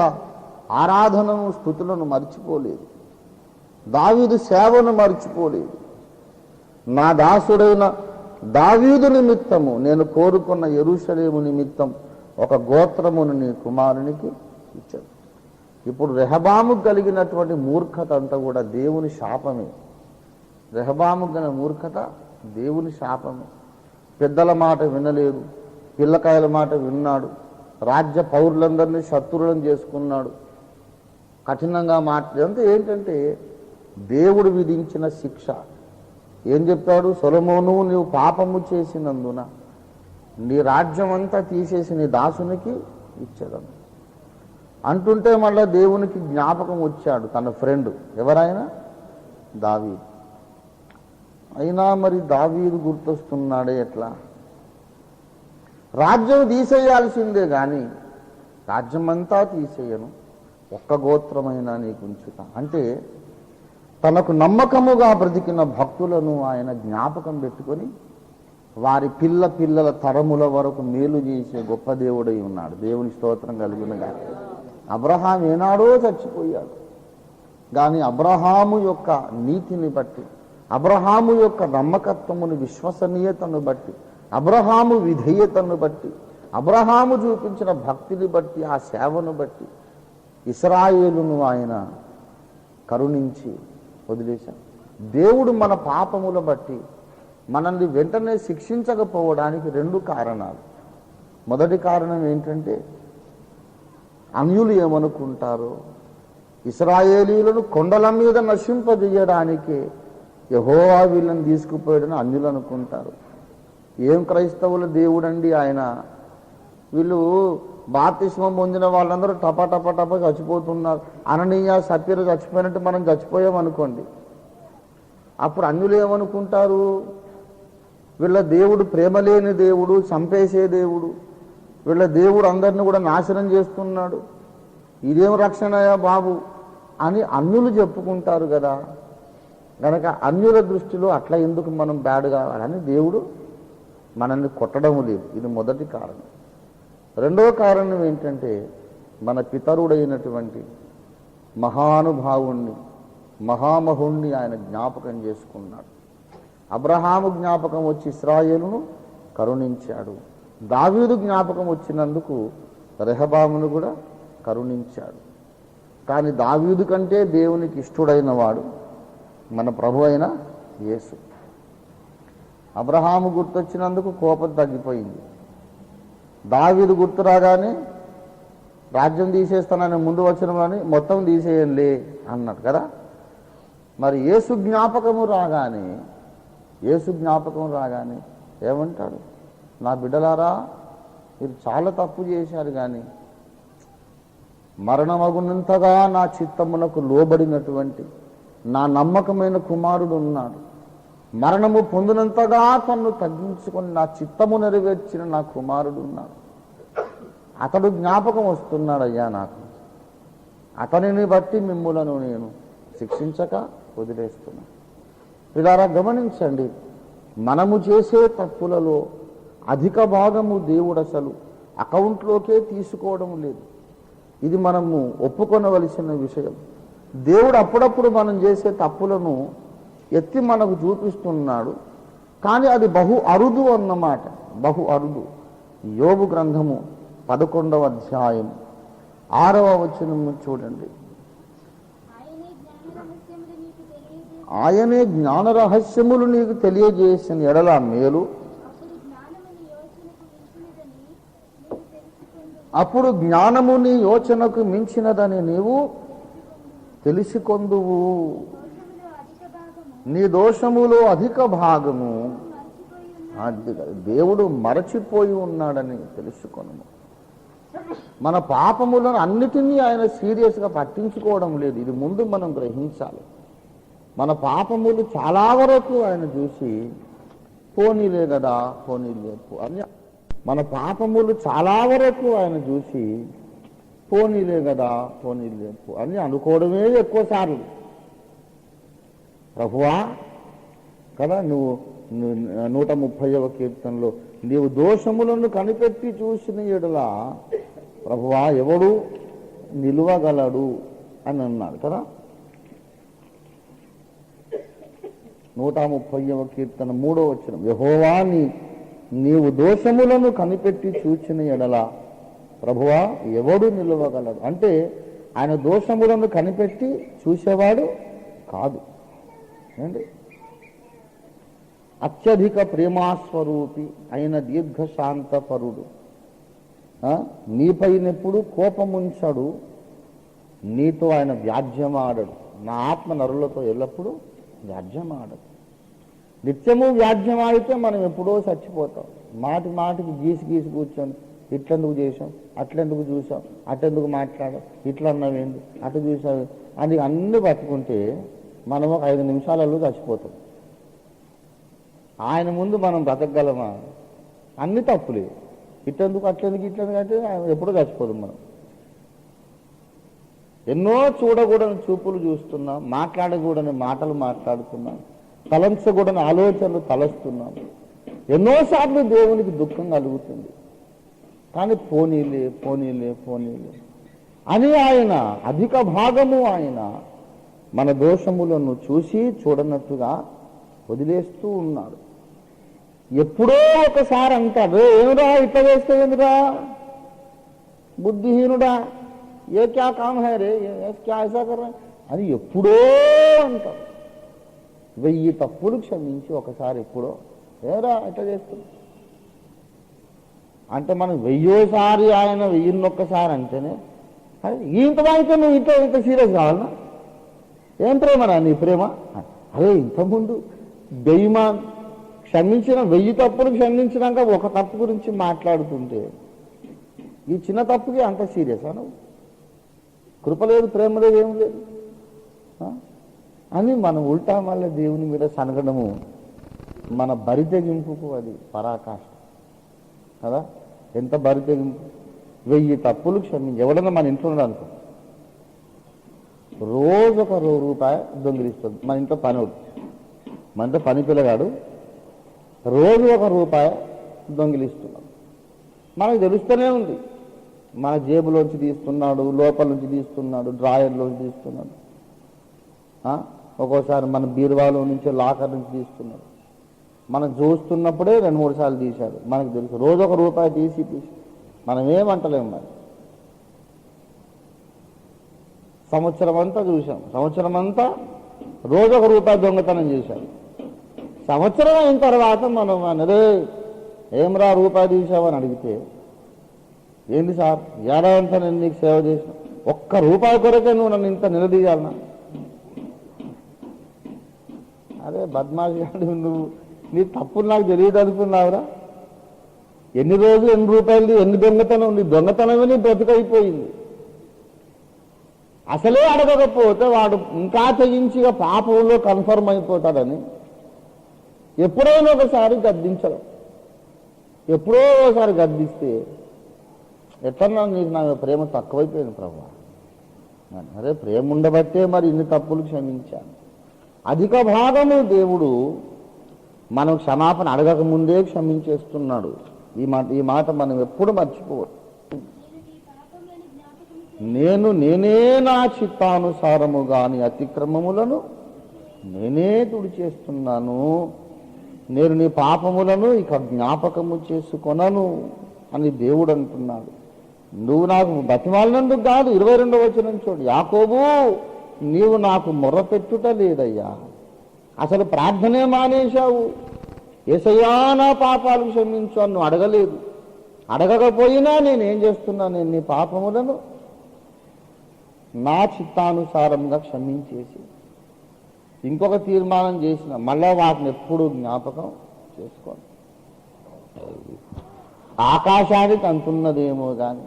ఆరాధనను, స్తుతులను మర్చిపోలేదు. దావీదు సేవను మర్చిపోలేదు. నా దాసుడైన దావీదు నిమిత్తము నేను కోరుకున్న యెరూషలేము నిమిత్తం ఒక గోత్రమును నీ కుమారునికి ఇచ్చాడు. ఇప్పుడు రెహబాము కలిగినటువంటి మూర్ఖత అంతా కూడా దేవుని శాపమే. రెహబాము కలిగిన మూర్ఖత దేవుని శాపమే. పెద్దల మాట వినలేదు, పిల్లకాయల మాట విన్నాడు, రాజ్య పౌరులందరినీ శత్రువులను చేసుకున్నాడు, కఠినంగా మాట్లాడంతా ఏంటంటే దేవుడు విధించిన శిక్ష. ఏం చెప్పాడు? సొలొమోను, నీవు పాపము చేసినందున నీ రాజ్యం అంతా తీసేసి నీ దాసునికి ఇచ్చేదను అంటుంటే మళ్ళా దేవునికి జ్ఞాపకం వచ్చాడు తన ఫ్రెండ్, ఎవరైనా దావీదు. అయినా మరి దావీదు గుర్తొస్తున్నాడే ఎట్లా? రాజ్యం తీసేయాల్సిందే కానీ రాజ్యమంతా తీసేయను, ఒక్క గోత్రమైనా నీకు ఉంచుతా అంటే తనకు నమ్మకముగా బ్రతికిన భక్తులను ఆయన జ్ఞాపకం పెట్టుకొని వారి పిల్లల తరముల వరకు మేలు చేసే గొప్ప దేవుడై ఉన్నాడు. దేవుని స్తోత్రం కలుగునుగా. అబ్రహాం ఏనాడో చచ్చిపోయాడు, కానీ అబ్రహాము యొక్క నీతిని బట్టి, అబ్రహాము యొక్క నమ్మకత్వమును, విశ్వసనీయతను బట్టి, అబ్రహాము విధేయతను బట్టి, అబ్రహాము చూపించిన భక్తిని బట్టి, ఆ సేవను బట్టి ఇశ్రాయేలును ఆయన కరుణించి వదిలేశాడు. దేవుడు మన పాపముల బట్టి మనల్ని వెంటనే శిక్షించకపోవడానికి రెండు కారణాలు. మొదటి కారణం ఏంటంటే అన్యులు ఏమనుకుంటారో, ఇశ్రాయేలీయులను కొండల మీద నశింపజేయడానికే యెహోవా వీళ్ళని తీసుకుపోయాడని అన్యులు అనుకుంటారు. ఏం క్రైస్తవుల దేవుడండి ఆయన, వీళ్ళు బాప్తిస్మం పొందిన వాళ్ళందరూ టప చచ్చిపోతున్నారు. అననీయ సప్యరు చచ్చిపోయినట్టు మనం చచ్చిపోయామనుకోండి, అప్పుడు అన్యులు ఏమనుకుంటారు? వీళ్ళ దేవుడు ప్రేమ లేని దేవుడు, చంపేసే దేవుడు, వీళ్ళ దేవుడు అందరిని కూడా నాశనం చేస్తున్నాడు, ఇదేం రక్షణయా బాబు అని అన్యులు చెప్పుకుంటారు కదా. కనుక అన్యుల దృష్టిలో అట్లా ఎందుకు మనం బ్యాడ్ కావాలని దేవుడు మనల్ని కొట్టడం లేదు. ఇది మొదటి కారణం. రెండవ కారణం ఏంటంటే మన పితరుడైనటువంటి మహానుభావుణ్ణి, మహామహుణ్ణి ఆయన జ్ఞాపకం చేసుకున్నాడు. అబ్రహాము జ్ఞాపకం వచ్చి ఇశ్రాయేలును కరుణించాడు. దావీదు జ్ఞాపకం వచ్చినందుకు రెహబామును కూడా కరుణించాడు. కానీ దావీదు కంటే దేవునికి ఇష్టడైన వాడు మన ప్రభు అయిన యేసు. అబ్రహాము గుర్తొచ్చినందుకు కోపం తగ్గిపోయింది. దావీదు గుర్తు రాగానే రాజ్యం తీసేస్తానని ముందు వచ్చిన కానీ మొత్తం తీసేయంలే అన్నాడు కదా. మరి యేసు జ్ఞాపకము రాగానే ఏమంటాడు? నా బిడ్డలారా, మీరు చాలా తప్పు చేశారు, కానీ మరణమగునంతగా నా చిత్తమునకు లోబడినటువంటి నా నమ్మకమైన కుమారుడు ఉన్నాడు. మరణము పొందినంతగా తన్ను తగ్గించుకొని నా చిత్తము నెరవేర్చిన నా కుమారుడు ఉన్నాడు. అతడు జ్ఞాపకం వస్తున్నాడయ్యా నాకు. అతనిని బట్టి మిమ్ములను నేను శిక్షించక వదిలేస్తున్నాను. ఇలా గమనించండి, మనము చేసే తప్పులలో అధిక భాగము దేవుడు అసలు అకౌంట్లోకే తీసుకోవడం లేదు. ఇది మనము ఒప్పుకొనవలసిన విషయం. దేవుడు అప్పుడప్పుడు మనం చేసే తప్పులను ఎత్తి మనకు చూపిస్తున్నాడు, కానీ అది బహు అరుదు అన్నమాట, బహు అరుదు. యోబు గ్రంథము 11వ అధ్యాయం 6వ వచనము చూడండి. ఆయనే జ్ఞాన రహస్యములు నీకు తెలియజేసిన ఎడల మేలు. అప్పుడు జ్ఞానము నీ యోచనకు మించినదని నీవు తెలిసికొందువు. నీ దోషములో అధిక భాగము దేవుడు మరచిపోయి ఉన్నాడని తెలుసుకొను. మన పాపములను అన్నిటినీ ఆయన సీరియస్గా పట్టించుకోవడం లేదు. ఇది ముందు మనం గ్రహించాలి. మన పాపములు చాలా వరకు ఆయన చూసి పోనీలే కదా, పోనీలే అని, మన పాపములు చాలా వరకు ఆయన చూసి పోనీలే కదా, పోనీలే అని అనుకోవడమే ఎక్కువ సార్లు. ప్రభువా కదా, నువ్వు 130వ కీర్తనలో నీవు దోషములను కనిపెట్టి చూసిన ఎడల ప్రభువా ఎవడు నిలువగలడు అని అన్నాడు కదా. 130వ కీర్తన 3వ వచనం, యెహోవా నీవు దోషములను కనిపెట్టి చూచిన ఎడల ప్రభువా ఎవడు నిలువగలడు. అంటే ఆయన దోషములను కనిపెట్టి చూసేవాడు కాదు. ఏంటి? అత్యధిక ప్రేమాస్వరూపి అయిన దీర్ఘశాంతపరుడు, నీపైనెప్పుడు కోపముంచడు, నీతో ఆయన వ్యాజ్యమాడడు. నా ఆత్మ నరులతో ఎల్లప్పుడూ వ్యాజ్యమాడదు. నిత్యము వ్యాజ్యమాడితే మనం ఎప్పుడో చచ్చిపోతాం. మాటి మాటికి గీసి కూర్చొని ఇట్లెందుకు చేసాం, అట్లెందుకు చూసాం, అటెందుకు మాట్లాడాం, ఇట్లా అన్నావేంటి, అటు చూసావు అది అన్ని పట్టుకుంటే మనం ఒక 5 నిమిషాలలో చచ్చిపోతాం. ఆయన ముందు మనం బ్రతకగలమా? అన్ని తప్పులే. ఇట్లెందుకు, అట్లెందుకు, ఇట్లెందుకు అంటే ఎప్పుడో చచ్చిపోతాం మనం. ఎన్నో చూడకూడని చూపులు చూస్తున్నాం, మాట్లాడకూడని మాటలు మాట్లాడుతున్నాం, తలంచకూడని ఆలోచనలు తలస్తున్నాం. ఎన్నోసార్లు దేవునికి దుఃఖం కలుగుతుంది. కానీ పోనీలే పోనీలే పోనీలే అని ఆయన అధిక భాగము ఆయన మన దోషములను చూసి చూడనట్టుగా వదిలేస్తూ ఉన్నాడు. ఎప్పుడో ఒకసారి అంటాడు, ఏమిరా ఇట్లా చేస్తే ఏందిరా బుద్ధిహీనుడా, ఏ క్యా కామ్ హై రే, క్యా ఐసా కర్ రే అని ఎప్పుడో అంటారు. 1000 తప్పులు క్షమించి ఒకసారి ఎప్పుడో ఏరా ఇట్లా చేస్తుంది అంటే మనం 1000సారి ఆయన 1001 అంటేనే అరే ఇంతదానికే నువ్వు ఇంత సీరియస్ కావాలన్నా? ఏం ప్రేమరా నీ ప్రేమ? అదే ఇంతకుముందు బెయిమాన్ క్షమించిన 1000 తప్పులు క్షమించినాక ఒక తప్పు గురించి మాట్లాడుతుంటే ఈ చిన్న తప్పుకి అంత సీరియసా నువ్వు? కృప లేదు, ప్రేమ లేదు, ఏం లేదు అని మనం ఉల్టా మళ్ళీ దేవుని మీద సనగడము మన బరితెగింపుకు అది పరాకాష్ట కదా. ఎంత బరితెగింపు! 1000 తప్పులు క్షమించి ఎవడన్నా మన ఇంట్లో ఉన్నాడు అనుకో, రోజు ఒక రూపాయి దొంగిలిస్తుంది. మన ఇంట్లో పనివాడు, మన ఇంట్లో పని పిల్లగాడు రోజు ఒక రూపాయి దొంగిలిస్తున్నాడు. మనకు తెలుస్తూనే ఉంది. మన జేబులోంచి తీస్తున్నాడు, లోపల నుంచి తీస్తున్నాడు, డ్రాయర్లోంచి తీస్తున్నాడు, ఒక్కోసారి మన బీరువాలో నుంచి లాకర్ నుంచి తీస్తున్నాడు. మనం చూస్తున్నప్పుడే 2-3 సార్లు తీశాడు. మనకు తెలుసు. రోజు ఒక రూపాయి తీసి మనం ఏమంటలేము. మరి సంవత్సరం అంతా చూసాం, సంవత్సరం అంతా రోజు ఒక రూపాయి దొంగతనం చేశాం. సంవత్సరం అయిన తర్వాత మనం అదే ఏమరా రూపాయి తీసావని అడిగితే, ఏంటి సార్ ఏడాదంతా నేను నీకు సేవ చేసిన, 1 రూపాయి కొరకే నువ్వు నన్ను ఇంత నిలదీయాలన్నా? అదే బద్మాషి నువ్వు నీ తప్పులు నాకు తెలియదు అనుకున్నావురా? ఎన్ని రోజులు ఎన్ని రూపాయలు ఎన్ని దొంగతనం, నీ దొంగతనమే నీ బ్రతుకైపోయింది. అసలే అడగకపోతే వాడు ఇంకా తెగించిగా పాపంలో కన్ఫర్మ్ అయిపోతాడని ఎప్పుడైనా ఒకసారి గద్దించడం. ఎప్పుడో ఒకసారి గద్దిస్తే ఎట్లన్నా నీకు నా ప్రేమ తక్కువైపోయింది ప్రభు. అరే ప్రేమ ఉండబట్టే మరి ఇన్ని తప్పులు క్షమించాను. అధిక భాగము దేవుడు మనం క్షమాపణ అడగక ముందే క్షమించేస్తున్నాడు. ఈ మాట మనం ఎప్పుడు మర్చిపోవద్దు. నేనే నా చిత్తానుసారము గాని అతిక్రమములను నేనే తుడిచేస్తున్నాను, నేను నీ పాపములను ఇక జ్ఞాపకము చేసుకొనను అని దేవుడు అంటున్నాడు. నువ్వు నాకు బతిమాలినందుకు కాదు. 22వ వచనం చూడు, యాకోబు నీవు నాకు మొర్రపెట్టుట లేదయ్యా, అసలు ప్రార్థనే మానేశావు. యేసయ్యా నా పాపాలు క్షమించు అని నువ్వు అడగలేదు. అడగకపోయినా నేనేం చేస్తున్నా, నేను నీ పాపములను నా చిత్తానుసారంగా క్షమించేసి ఇంకొక తీర్మానం చేసిన, మళ్ళా వాటిని ఎప్పుడు జ్ఞాపకం చేసుకోండి. ఆకాశానికి అంతున్నదేమో కానీ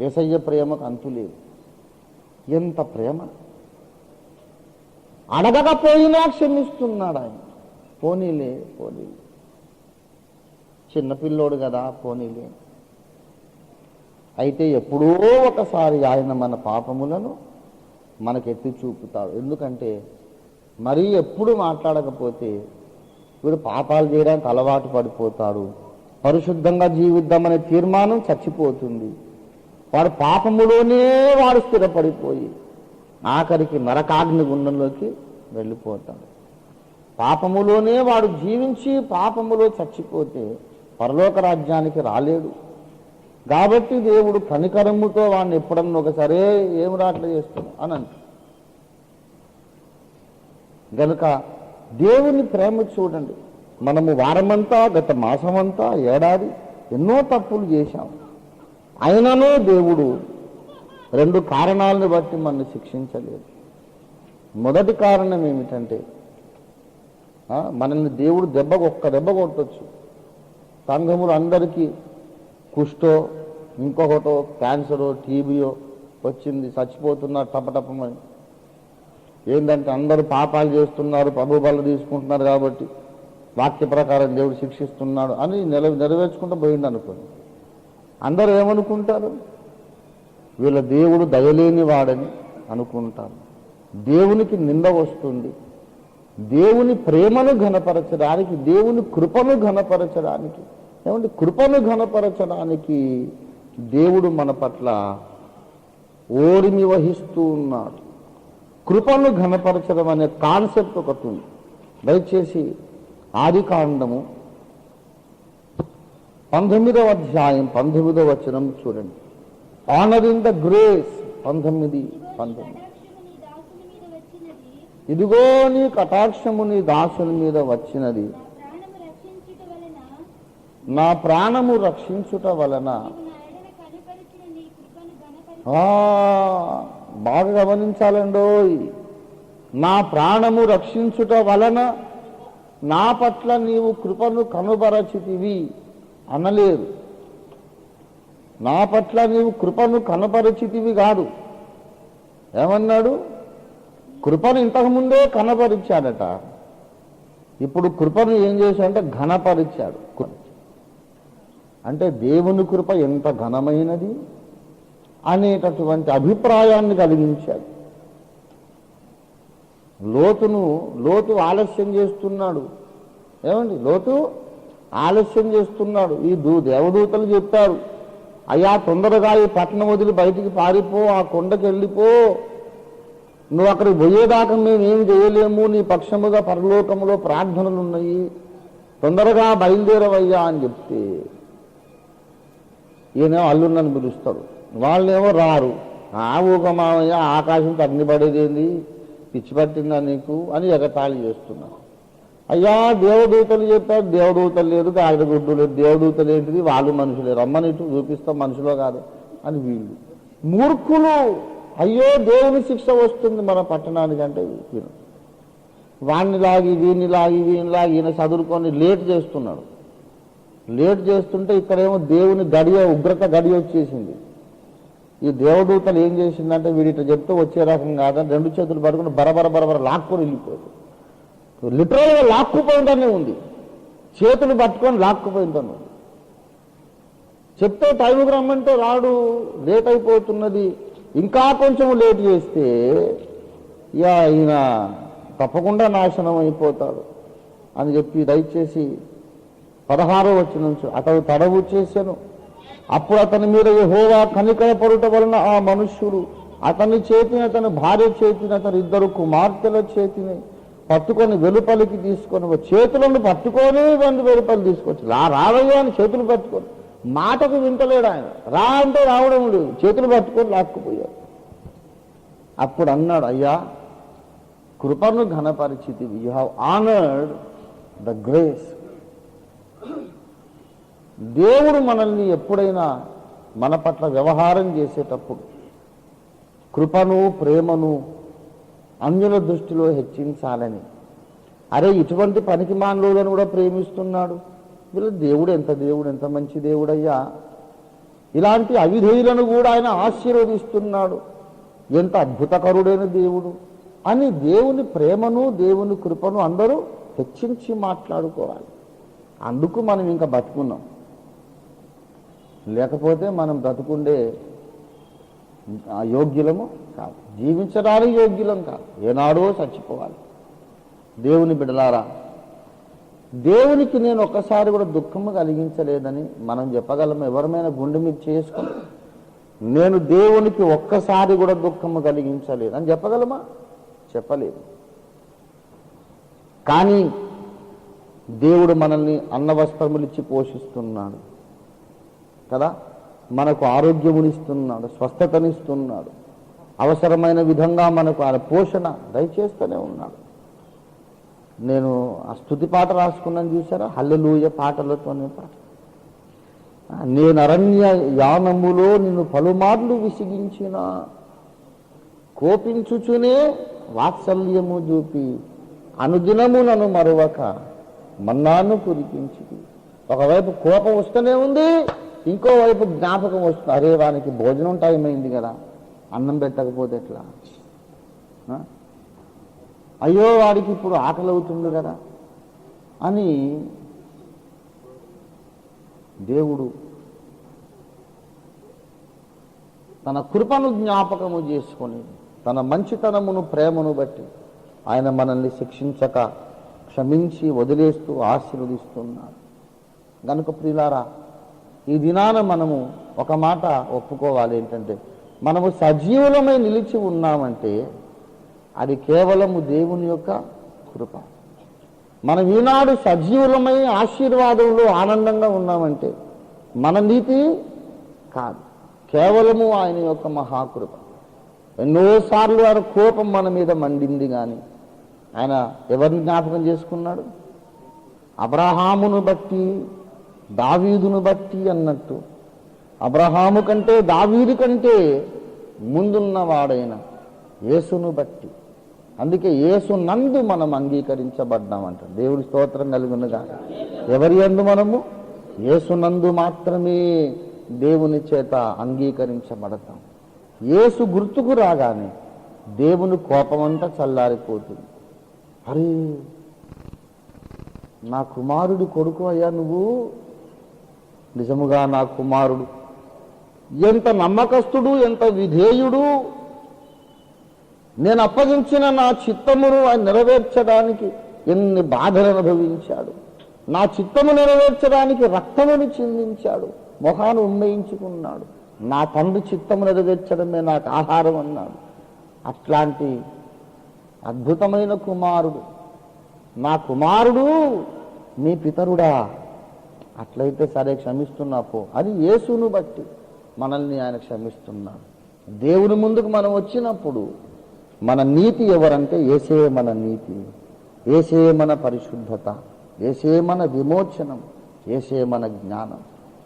యేసయ్య ప్రేమకు అంతు లేదు. ఎంత ప్రేమ! అడగకపోయినా క్షమిస్తున్నాడు ఆయన. పోనీలే పోనీలే, చిన్నపిల్లోడు కదా పోనీలే. అయితే ఎప్పుడో ఒకసారి ఆయన మన పాపములను మనకెత్తి చూపుతాడు. ఎందుకంటే మరీ ఎప్పుడు మాట్లాడకపోతే వీడు పాపాలు చేయడానికి అలవాటు పడిపోతాడు. పరిశుద్ధంగా జీవిద్దామనే తీర్మానం చచ్చిపోతుంది. వాడు పాపములోనే వాడు స్థిరపడిపోయి ఆఖరికి నరకాగ్ని గుండంలోకి వెళ్ళిపోతాడు. పాపములోనే వాడు జీవించి పాపములో చచ్చిపోతే పరలోక రాజ్యానికి రాలేడు. కాబట్టి దేవుడు కనికరముతో వాడిని ఎప్పుడన్నా ఒకసారి ఏం రాట్లే చేస్తాడు అని అంట. గనుక దేవుని ప్రేమ చూడండి. మనము వారమంతా, గత మాసమంతా, ఏడాది ఎన్నో తప్పులు చేశాం. అయినను దేవుడు 2 కారణాలను బట్టి మనల్ని శిక్షించలేదు. మొదటి కారణం ఏమిటంటే మనల్ని దేవుడు ఒక్క దెబ్బ కొట్టొచ్చు. సంఘములు అందరికీ కుష్టో, ఇంకొకటో, క్యాన్సరో, టీబీయో వచ్చింది, చచ్చిపోతున్నారు టపటపమని. ఏంటంటే అందరూ పాపాలు చేస్తున్నారు, ప్రభు బలు తీసుకుంటున్నారు కాబట్టి వాక్య ప్రకారం దేవుడు శిక్షిస్తున్నాడు అని నెరవేర్చుకుంటూ పోయింది అనుకోండి. అందరూ ఏమనుకుంటారు? వీళ్ళ దేవుడు దయలేని వాడని అనుకుంటారు. దేవునికి నింద వస్తుంది. దేవుని ప్రేమను ఘనపరచడానికి, దేవుని కృపను ఘనపరచడానికి, ఏమంటే కృపను ఘనపరచడానికి దేవుడు మన పట్ల ఓరిమి వహిస్తూ ఉన్నాడు. కృపను ఘనపరచడం అనే కాన్సెప్ట్ ఒకటి ఉంది. దయచేసి ఆదికాండము 19వ అధ్యాయం 19వ వచనం చూడండి. Honouring the grace 19. ఇదిగో నీ కటాక్షము నీ దాసుని మీద వచ్చినది, నా ప్రాణము రక్షించుట వలన. బాగా గమనించాలండోయ్. నా ప్రాణము రక్షించుట వలన నా పట్ల నీవు కృపను కనుబరచితివి అనలేదు. నా పట్ల నీవు కృపను కనపరిచితివి కాదు. ఏమన్నాడు? కృపను ఇంతకుముందే కనపరిచాడట. ఇప్పుడు కృపను ఏం చేశాడంటే ఘనపరిచాడు. అంటే దేవుని కృప ఎంత ఘనమైనది అనేటటువంటి అభిప్రాయాన్ని కలిగించాడు. లోతు ఆలస్యం చేస్తున్నాడు. ఏమండి? లోతు ఆలస్యం చేస్తున్నాడు. ఈ దేవదూతలు చెప్పారు, అయ్యా తొందరగా ఈ పట్టణం వదిలి బయటికి పారిపో, ఆ కొండకి వెళ్ళిపో, నువ్వు అక్కడికి పోయేదాకా మేమేం చేయలేము, నీ పక్షముగా పరలోకములో ప్రార్థనలు ఉన్నాయి, తొందరగా బయలుదేరవయ్యా అని చెప్తే ఈయనేమో అల్లున్నని పిలుస్తాడు. వాళ్ళేమో రారు. ఊకమావయ్య ఆకాశం తగ్గి పడేదేంది, పిచ్చి పట్టిందా నీకు అని ఎగతాళి చేస్తున్నారు. అయ్యా దేవదూతలు చెప్పారు, దేవదూతలు లేదు, గాడిద గుడ్డు లేదు, దేవదూతలు ఏంటిది, వాళ్ళు మనుషులే, రమ్మనిటు చూపిస్తాం మనుషులో కాదు అని వీళ్ళు మూర్ఖులు. అయ్యో దేవుని శిక్ష వస్తుంది మన పట్టణానికి అంటే వాణ్ణి లాగి వీణ్ణి లాగి ఈయన చదువుకొని లేట్ చేస్తున్నాడు. లేట్ చేస్తుంటే ఇక్కడేమో దేవుని ఉగ్రత గడియ వచ్చేసింది. ఈ దేవదూతలు ఏం చేసిందంటే వీడిట చెప్తూ వచ్చే రకం కాదని 2 చేతులు పట్టుకుని బరబర లాక్కొని వెళ్ళిపోయాడు. లిటరల్గా లాక్కుపోయిందనే ఉంది, చేతులు పట్టుకొని లాక్కుపోయిందని ఉంది. చెప్తే టైంకి రమ్మంటే రాడు, లేట్ అయిపోతున్నది, ఇంకా కొంచెం లేట్ చేస్తే ఈయన తప్పకుండా నాశనం అయిపోతాడు అని చెప్పి దయచేసి 16వ వచనం అతడు తడవు చేశాను. అప్పుడు అతని మీద యెహోవా కనికరపడుట వలన ఆ మనుష్యుడు అతని చేతిని, అతని భార్య చేతిని, అతని 2 కుమార్తెల చేతిని పట్టుకొని వెలుపలికి తీసుకొని చేతులను పట్టుకొని వెలుపలి తీసుకొచ్చి రావయ్యా అని చేతులు పట్టుకొని, మాటకు వింటలేడు ఆయన. రా అంటే రావడం లేదు, చేతులు పట్టుకొని లాక్కుపోయాడు. అప్పుడు అన్నాడు, అయ్యా కృపను ఘనపరిచితివి. You have honoured the grace. దేవుడు మనల్ని ఎప్పుడైనా మన పట్ల వ్యవహారం చేసేటప్పుడు కృపను ప్రేమను అన్యుల దృష్టిలో హెచ్చించాలని, అరే ఇటువంటి పనికి మానవులను కూడా ప్రేమిస్తున్నాడు, వీళ్ళ దేవుడు ఎంత మంచి దేవుడయ్యా, ఇలాంటి అవిధేయులను కూడా ఆయన ఆశీర్వదిస్తున్నాడు, ఎంత అద్భుతకరుడైన దేవుడు అని దేవుని ప్రేమను దేవుని కృపను అందరూ హెచ్చించి మాట్లాడుకోవాలి. అందుకు మనం ఇంకా బతుకున్నాం. లేకపోతే మనం బ్రతుకుండే యోగ్యులము కాదు, జీవించడానికి యోగ్యులం కాదు, ఏనాడో చచ్చిపోవాలి. దేవుని బిడ్డలారా, దేవునికి నేను ఒక్కసారి కూడా దుఃఖము కలిగించలేదని మనం చెప్పగలము. ఎవరమైనా గుండె మీద చేసుకుని నేను దేవునికి ఒక్కసారి కూడా దుఃఖము కలిగించలేదు అని చెప్పగలమా? చెప్పలేదు. కానీ దేవుడు మనల్ని అన్నవస్త్రములిచ్చి పోషిస్తున్నాడు కదా, మనకు ఆరోగ్యమునిస్తున్నాడు, స్వస్థతనిస్తున్నాడు, అవసరమైన విధంగా మనకు ఆయన పోషణ దయచేస్తూనే ఉన్నాడు. నేను ఆ స్తుతి పాట రాసుకున్నాను చూసారా, హల్లెలూయా పాటలతోనే పాట. నేను అరణ్య యానములో నిన్ను పలుమార్లు విసిగించిన, కోపించుచునే వాత్సల్యము చూపి అనుదినము నన్ను మరొక మన్నాను కురిపించి. ఒకవైపు కోపం వస్తూనే ఉంది, ఇంకోవైపు జ్ఞాపకం వస్తుంది, అరే వానికి భోజనం టైం అయింది కదా, అన్నం పెట్టకపోతే ఎట్లా, అయ్యో వాడికి ఇప్పుడు ఆకలి అవుతుంది కదా అని దేవుడు తన కృపను జ్ఞాపకము చేసుకొని తన మంచితనమును ప్రేమను బట్టి ఆయన మనల్ని శిక్షించక క్షమించి వదిలేస్తూ ఆశీర్వదిస్తున్నాడు. కనుక ప్రియులారా, ఈ దినాన మనము ఒక మాట ఒప్పుకోవాలి, ఏంటంటే మనము సజీవులమై నిలిచి ఉన్నామంటే అది కేవలము దేవుని యొక్క కృప. మనం ఈనాడు సజీవులమై ఆశీర్వాదంలో ఆనందంగా ఉన్నామంటే మన నీతి కాదు, కేవలము ఆయన యొక్క మహాకృప. ఎన్నోసార్లు ఆయన కోపం మన మీద మండింది, కానీ ఆయన ఎవరిని జ్ఞాపకం చేసుకున్నాడు? అబ్రహామును బట్టి దావీదును బట్టి అన్నట్టు, అబ్రహాము కంటే దావీదు కంటే ముందున్నవాడైన యేసును బట్టి. అందుకే యేసు నందు మనం అంగీకరించబడ్డామంట. దేవుడి స్తోత్రం కలుగునుగా. ఎవరి యందు మనము? యేసు నందు మాత్రమే దేవుని చేత అంగీకరించబడతాం. యేసు గుర్తుకు రాగానే దేవుని కోపమంతా చల్లారిపోతుంది. అరే నా కుమారుడి కొడుకు అయ్యా నువ్వు, నిజముగా నా కుమారుడు ఎంత నమ్మకస్తుడు, ఎంత విధేయుడు, నేను అప్పగించిన నా చిత్తమును ఆయన నెరవేర్చడానికి ఎన్ని బాధలు అనుభవించాడు, నా చిత్తము నెరవేర్చడానికి రక్తమును చిందించాడు, మొహాను ఉమ్మయించుకున్నాడు, నా తండ్రి చిత్తము నెరవేర్చడమే నాకు ఆహారం అన్నాడు. అట్లాంటి అద్భుతమైన కుమారుడు, నా కుమారుడు నీ పితరుడా, అట్లయితే సరే క్షమిస్తున్నా పో అని యేసును బట్టి మనల్ని ఆయన క్షమిస్తున్నాడు. దేవుని ముందుకు మనం వచ్చినప్పుడు మన నీతి ఎవరంటే యేసే మన నీతి, యేసే మన పరిశుద్ధత, యేసే మన విమోచనం, యేసే మన జ్ఞానం.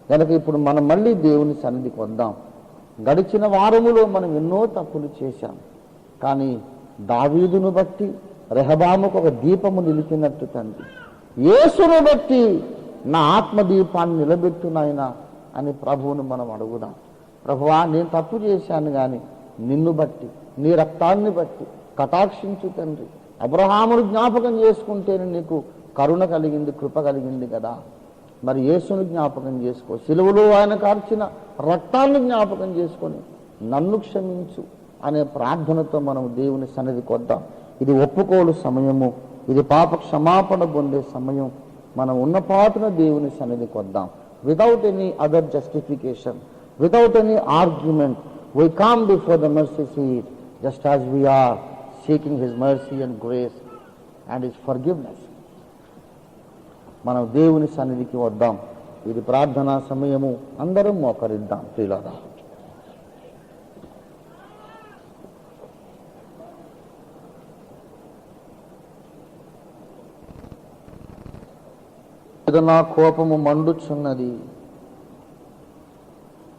కనుక ఇప్పుడు మనం మళ్ళీ దేవుని సన్నిధికి వద్దాం. గడిచిన వారములో మనం ఎన్నో తప్పులు చేశాం, కానీ దావీదును బట్టి రెహబాముకు ఒక దీపము నిలిపినట్టు తండ్రి, యేసును బట్టి నా ఆత్మదీపాన్ని నిలబెట్టు నాయనా అని ప్రభువును మనం అడుగుదాం. ప్రభువా, నేను తప్పు చేశాను, కానీ నిన్ను బట్టి నీ రక్తాన్ని బట్టి కటాక్షించు తండ్రి. అబ్రహామును జ్ఞాపకం చేసుకుంటేనే నీకు కరుణ కలిగింది, కృప కలిగింది కదా. మరి యేసును జ్ఞాపకం చేసుకో, సిలువలో ఆయన కార్చిన రక్తాన్ని జ్ఞాపకం చేసుకొని నన్ను క్షమించు అనే ప్రార్థనతో మనం దేవుని సన్నిధికి వద్దాం. ఇది ఒప్పుకోలు సమయము, ఇది పాప క్షమాపణ పొందే సమయం. మనం ఉన్న పాటున దేవుని సన్నిధికి వద్దాం. Without any other justification, without any argument, we come before the mercy seat just as we are, seeking his mercy and grace and his forgiveness. మనం దేవుని సన్నిధికి వద్దాం. ఇది ప్రార్థనా సమయము. అందరం మోకరిద్దాం ప్రియులారా. మీద నా కోపము మండుచున్నది,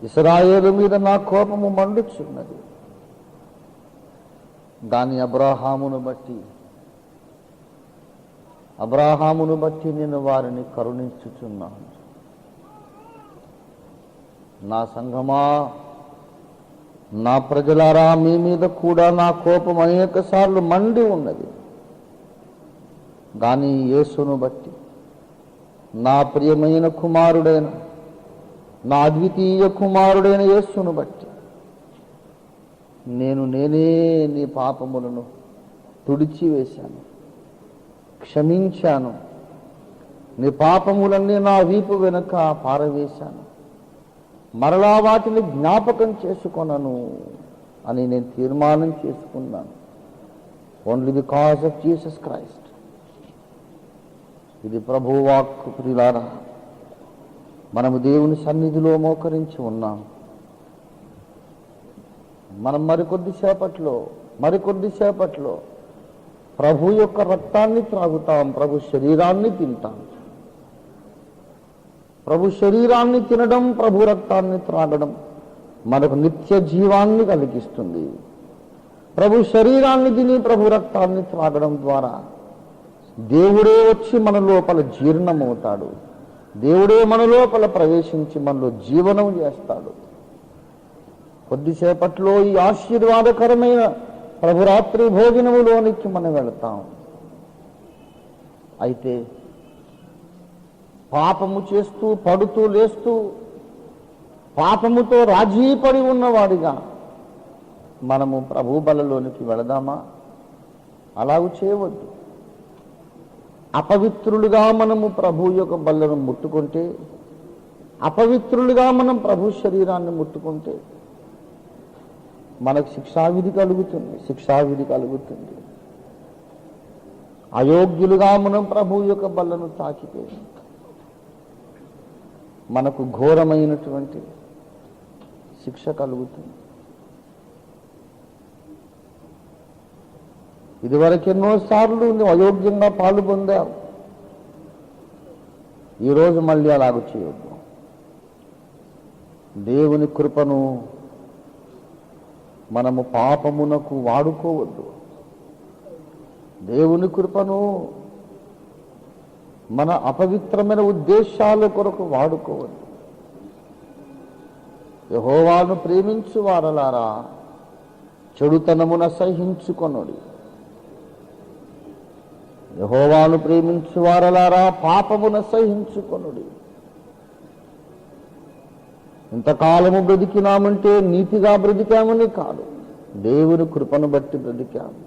ఇశ్రాయేలు మీద నా కోపము మండుచున్నది. దాని అబ్రాహామును బట్టి నేను వారిని కరుణించుచున్నాను. నా సంఘమా, నా ప్రజలారా, మీ మీద కూడా నా కోపం అనేక సార్లు మండి ఉన్నది. కానీ యేసును బట్టి, నా ప్రియమైన కుమారుడైన, నా అద్వితీయ కుమారుడైన యేసును బట్టి నేనే నీ పాపములను తుడిచివేశాను, క్షమించాను. నీ పాపములన్నీ నా వీపు వెనుక పారవేశాను, మరలా వాటిని జ్ఞాపకం చేసుకొనను అని నేను తీర్మానం చేసుకున్నాను. Only because of Jesus Christ. ఇది ప్రభువు వాక్కు. ప్రియులారా, మనము దేవుని సన్నిధిలో మోకరించి ఉన్నాం. మనం మరికొద్ది సేపట్లో ప్రభు యొక్క రక్తాన్ని త్రాగుతాం, ప్రభు శరీరాన్ని తింటాం. ప్రభు శరీరాన్ని తినడం, ప్రభు రక్తాన్ని త్రాగడం మనకు నిత్య జీవాన్ని కలిగిస్తుంది. ప్రభు శరీరాన్ని తిని ప్రభు రక్తాన్ని త్రాగడం ద్వారా దేవుడే వచ్చి మన లోపల జీర్ణమవుతాడు. దేవుడే మన లోపల ప్రవేశించి మనలో జీవనం చేస్తాడు. కొద్దిసేపట్లో ఈ ఆశీర్వాదకరమైన ప్రభురాత్రి భోజనములోనికి మనం వెళతాం. అయితే పాపము చేస్తూ, పడుతూ, లేస్తూ, పాపముతో రాజీపడి ఉన్నవాడిగా మనము ప్రభు బలలోనికి వెళదామా? అలాగూ చేయవద్దు. అపవిత్రులుగా మనము ప్రభు యొక్క బలను ముట్టుకుంటే, అపవిత్రులుగా మనం ప్రభు శరీరాన్ని ముట్టుకుంటే మనకు శిక్షావిధి కలుగుతుంది. అయోగ్యులుగా మనం ప్రభు యొక్క బలను తాకితే మనకు ఘోరమైనటువంటి శిక్ష కలుగుతుంది. ఇదివరకు ఎన్నోసార్లు నువ్వు అయోగ్యంగా పాలు పొందావు. ఈరోజు మళ్ళీ అలాగ చేయొద్దు. దేవుని కృపను మనము పాపమునకు వాడుకోవద్దు. దేవుని కృపను మన అపవిత్రమైన ఉద్దేశాల కొరకు వాడుకోవద్దు. యెహోవాను ప్రేమించు వారలారా, చెడుతనమున సహించుకొనుడి. యెహోవాను ప్రేమించు వారలారా, పాపమున సహించుకొనుడి. ఇంతకాలము బ్రతికినామంటే నీతిగా బ్రతికామని కాదు, దేవుని కృపను బట్టి బ్రతికాము.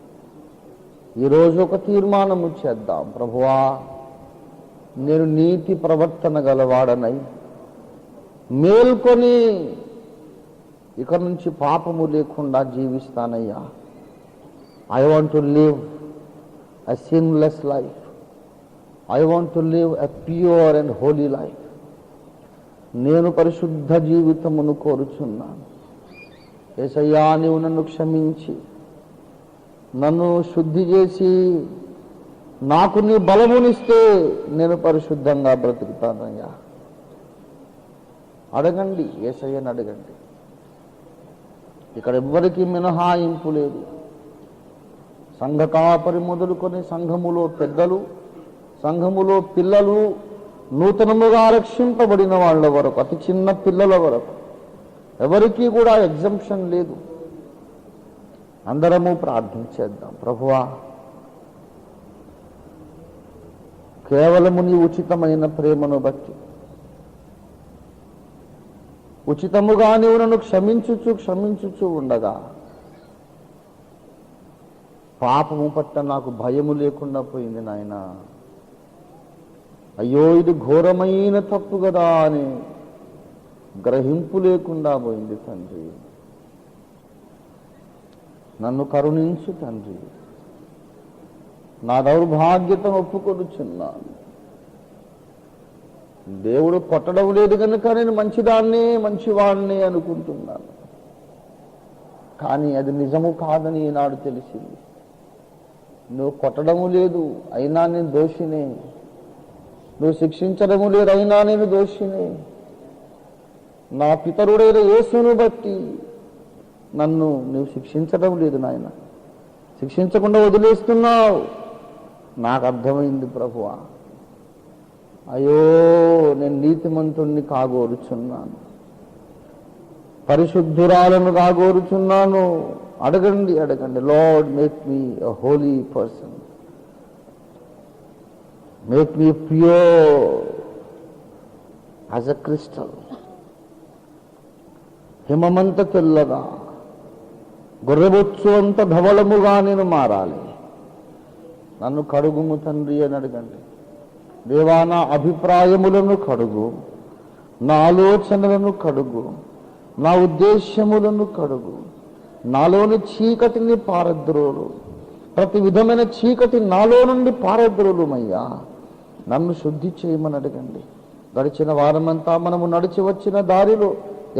ఈరోజు ఒక తీర్మానము చేద్దాం. ప్రభువా, నేను నీతి ప్రవర్తన గలవాడనై మేల్కొని ఇక నుంచి పాపము లేకుండా జీవిస్తానయ్యా. I want to live a sinless life. I want to live a pure and holy life. నేను పరిశుద్ధ జీవితమును కోరుచున్నాను. యేసయ్యా, నీవు నన్ను క్షమించి నన్ను శుద్ధి చేసి నాకు నీ బలమునిస్తే నేను పరిశుద్ధంగా బ్రతుకుతానయ్యా. అడగండి, యేసయ్యని అడగండి. ఇక్కడ ఎవ్వరికీ మినహాయింపు లేదు. సంఘ కాపరి మొదలుకొని సంఘములో పెద్దలు, సంఘములో పిల్లలు, నూతనముగా రక్షింపబడిన వాళ్ళ వరకు, అతి చిన్న పిల్లల వరకు ఎవరికీ కూడా ఎగ్జంప్షన్ లేదు. అందరము ప్రార్థించేద్దాం. ప్రభువా, కేవలము నీ ఉచితమైన ప్రేమను బట్టి, ఉచితముగా నీవు నన్ను క్షమించుచు ఉండగా పాపము పట్ల నాకు భయము లేకుండా పోయింది నాయన. అయ్యో, ఇది ఘోరమైన తప్పు కదా అని గ్రహింపు లేకుండా పోయింది తండ్రి. నన్ను కరుణించు తండ్రి. నా దౌర్భాగ్యతను ఒప్పుకొనుచున్నాను. దేవుడు కొట్టడం లేదు కనుక నేను మంచివాడిని అనుకుంటున్నాను. కానీ అది నిజము కాదని ఈనాడు తెలిసింది. నువ్వు కొట్టడము లేదు, అయినా నేను దోషినే. నువ్వు శిక్షించడము లేదైనా నేను దోషిని. నా పితరుడైన యేసును బట్టి నన్ను నువ్వు శిక్షించడం లేదు నాయన, శిక్షించకుండా వదిలేస్తున్నావు. నాకు అర్థమైంది ప్రభువా, అయ్యో నేను నీతిమంతుణ్ణి కాగోరుచున్నాను, పరిశుద్ధురాలను కాగోరుచున్నాను. అడగండి అడగండి. Lord make me a holy person, make me pure as a crystal. హిమమంత తెల్లగా, గొర్రెబొచ్చు అంత ధవళముగా నేను మారాలి. నన్ను కడుగుము తండ్రి అని అడగండి. దేవా, నా అభిప్రాయములను కడుగు, నా ఆలోచనలను కడుగు, నా ఉద్దేశ్యములను కడుగు, నాలోని చీకటిని పారద్రోలు, ప్రతి విధమైన చీకటి నాలో నుండి పారద్రోలుమయ్యా. నన్ను శుద్ధి చేయమని అడగండి. గడిచిన వారమంతా మనము నడిచి వచ్చిన దారిలో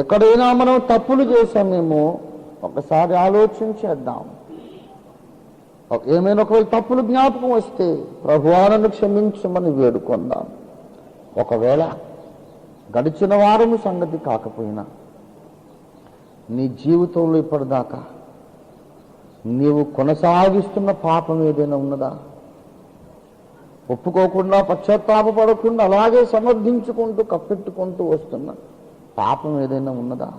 ఎక్కడైనా మనం తప్పులు చేశామేమో ఒకసారి ఆలోచించేద్దాం. ఏమైనా ఒకవేళ తప్పులు జ్ఞాపకం వస్తే ప్రభువా నన్ను క్షమించమని వేడుకొందాం. ఒకవేళ గడిచిన వారము సంగతి కాకపోయినా నీ జీవితంలో ఇప్పటిదాకా నీవు కొనసాగిస్తున్న పాపం ఏదైనా ఉన్నదా? ఒప్పుకోకుండా, పశ్చాత్తాపపడకుండా అలాగే సమర్థించుకుంటూ కప్పెట్టుకుంటూ వస్తున్న పాపం ఏదైనా ఉన్నదా?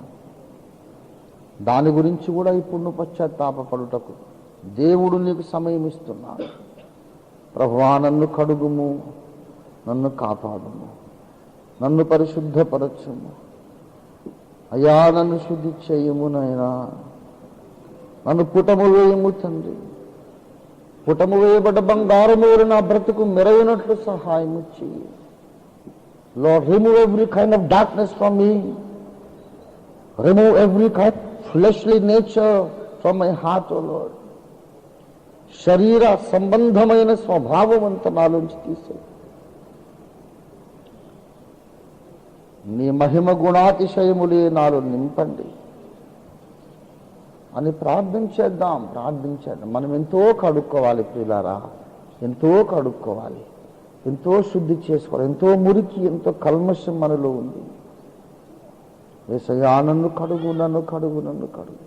దాని గురించి కూడా ఇప్పుడు నువ్వు పశ్చాత్తాపపడుటకు దేవుడు నీకు సమయం ఇస్తున్నాడు. ప్రభువా నన్ను కడుగుము, నన్ను కాపాడుము, నన్ను పరిశుద్ధపరచుము, అయ్యా నన్ను శుద్ధి చేయము నాయనా, నన్ను పుటము వేయము తండ్రి, పుటము వేయబడ్డ బంగారము నా బ్రతుకు మెరయినట్లు సహాయము చెయ్యి. Lord, remove every kind of darkness from me, remove every kind of fleshly nature from my heart, O Lord. శరీర సంబంధమైన స్వభావం అంతా నాలోంచి తీసేయి. నీ మహిమ గుణాతిశయములే నాలో నింపండి అని ప్రార్థించేద్దాం. మనం ఎంతో కడుక్కోవాలి ప్రియులారా, ఎంతో కడుక్కోవాలి, ఎంతో శుద్ధి చేసుకోవాలి. ఎంతో మురికి, ఎంతో కల్మషం మనలో ఉంది. యేసయ్యా నన్ను కడుగు, నన్ను కడుగు, నన్ను కడుగు.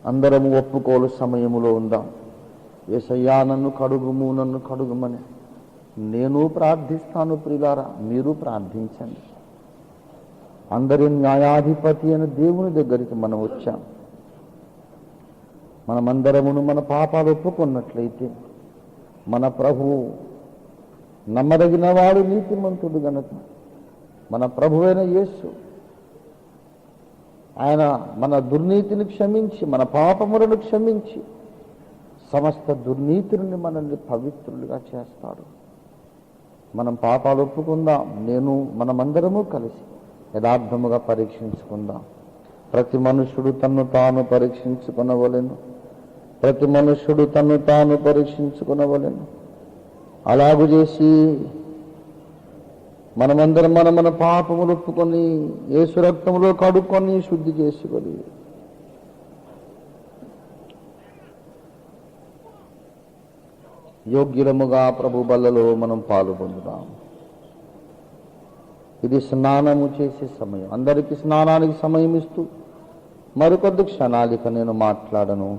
అందరము ఒప్పుకోలు సమయములో ఉందాం. యేసయ్యా నన్ను కడుగుము, నన్ను కడుగుమని నేను ప్రార్థిస్తాను ప్రియులారా, మీరు ప్రార్థించండి. అందరి న్యాయాధిపతి అయిన దేవుని దగ్గరికి మనం వచ్చాం. మనమందరమును మన పాపాలు ఒప్పుకున్నట్లయితే మన ప్రభువు నమ్మదగిన వాడు, నీతిమంతుడు గనుక మన ప్రభువైన యేసు ఆయన మన దుర్నీతిని క్షమించి, మన పాపములను క్షమించి సమస్త దుర్నీతి నుండి మనల్ని పవిత్రులుగా చేస్తాడు. మనం పాపాలు ఒప్పుకుందాం. మనమందరము కలిసి యథార్థముగా పరీక్షించుకుందాం. ప్రతి మనుష్యుడు తన్ను తాను పరీక్షించుకొనవలెను, ప్రతి మనుష్యుడు తన్ను తాను పరీక్షించుకొనవలెను. అలాగు చేసి మనమందరం మన పాపములు ఒప్పుకొని యేసు రక్తములో కడుక్కొని శుద్ధి చేసుకొని యోగ్యులముగా ప్రభు బల్లలో మనం పాలు పొందుదాం. ఇది స్నానము చేసే సమయం. అందరికీ స్నానానికి సమయం ఇస్తూ మరికొద్ది క్షణాలిక నేను మాట్లాడను.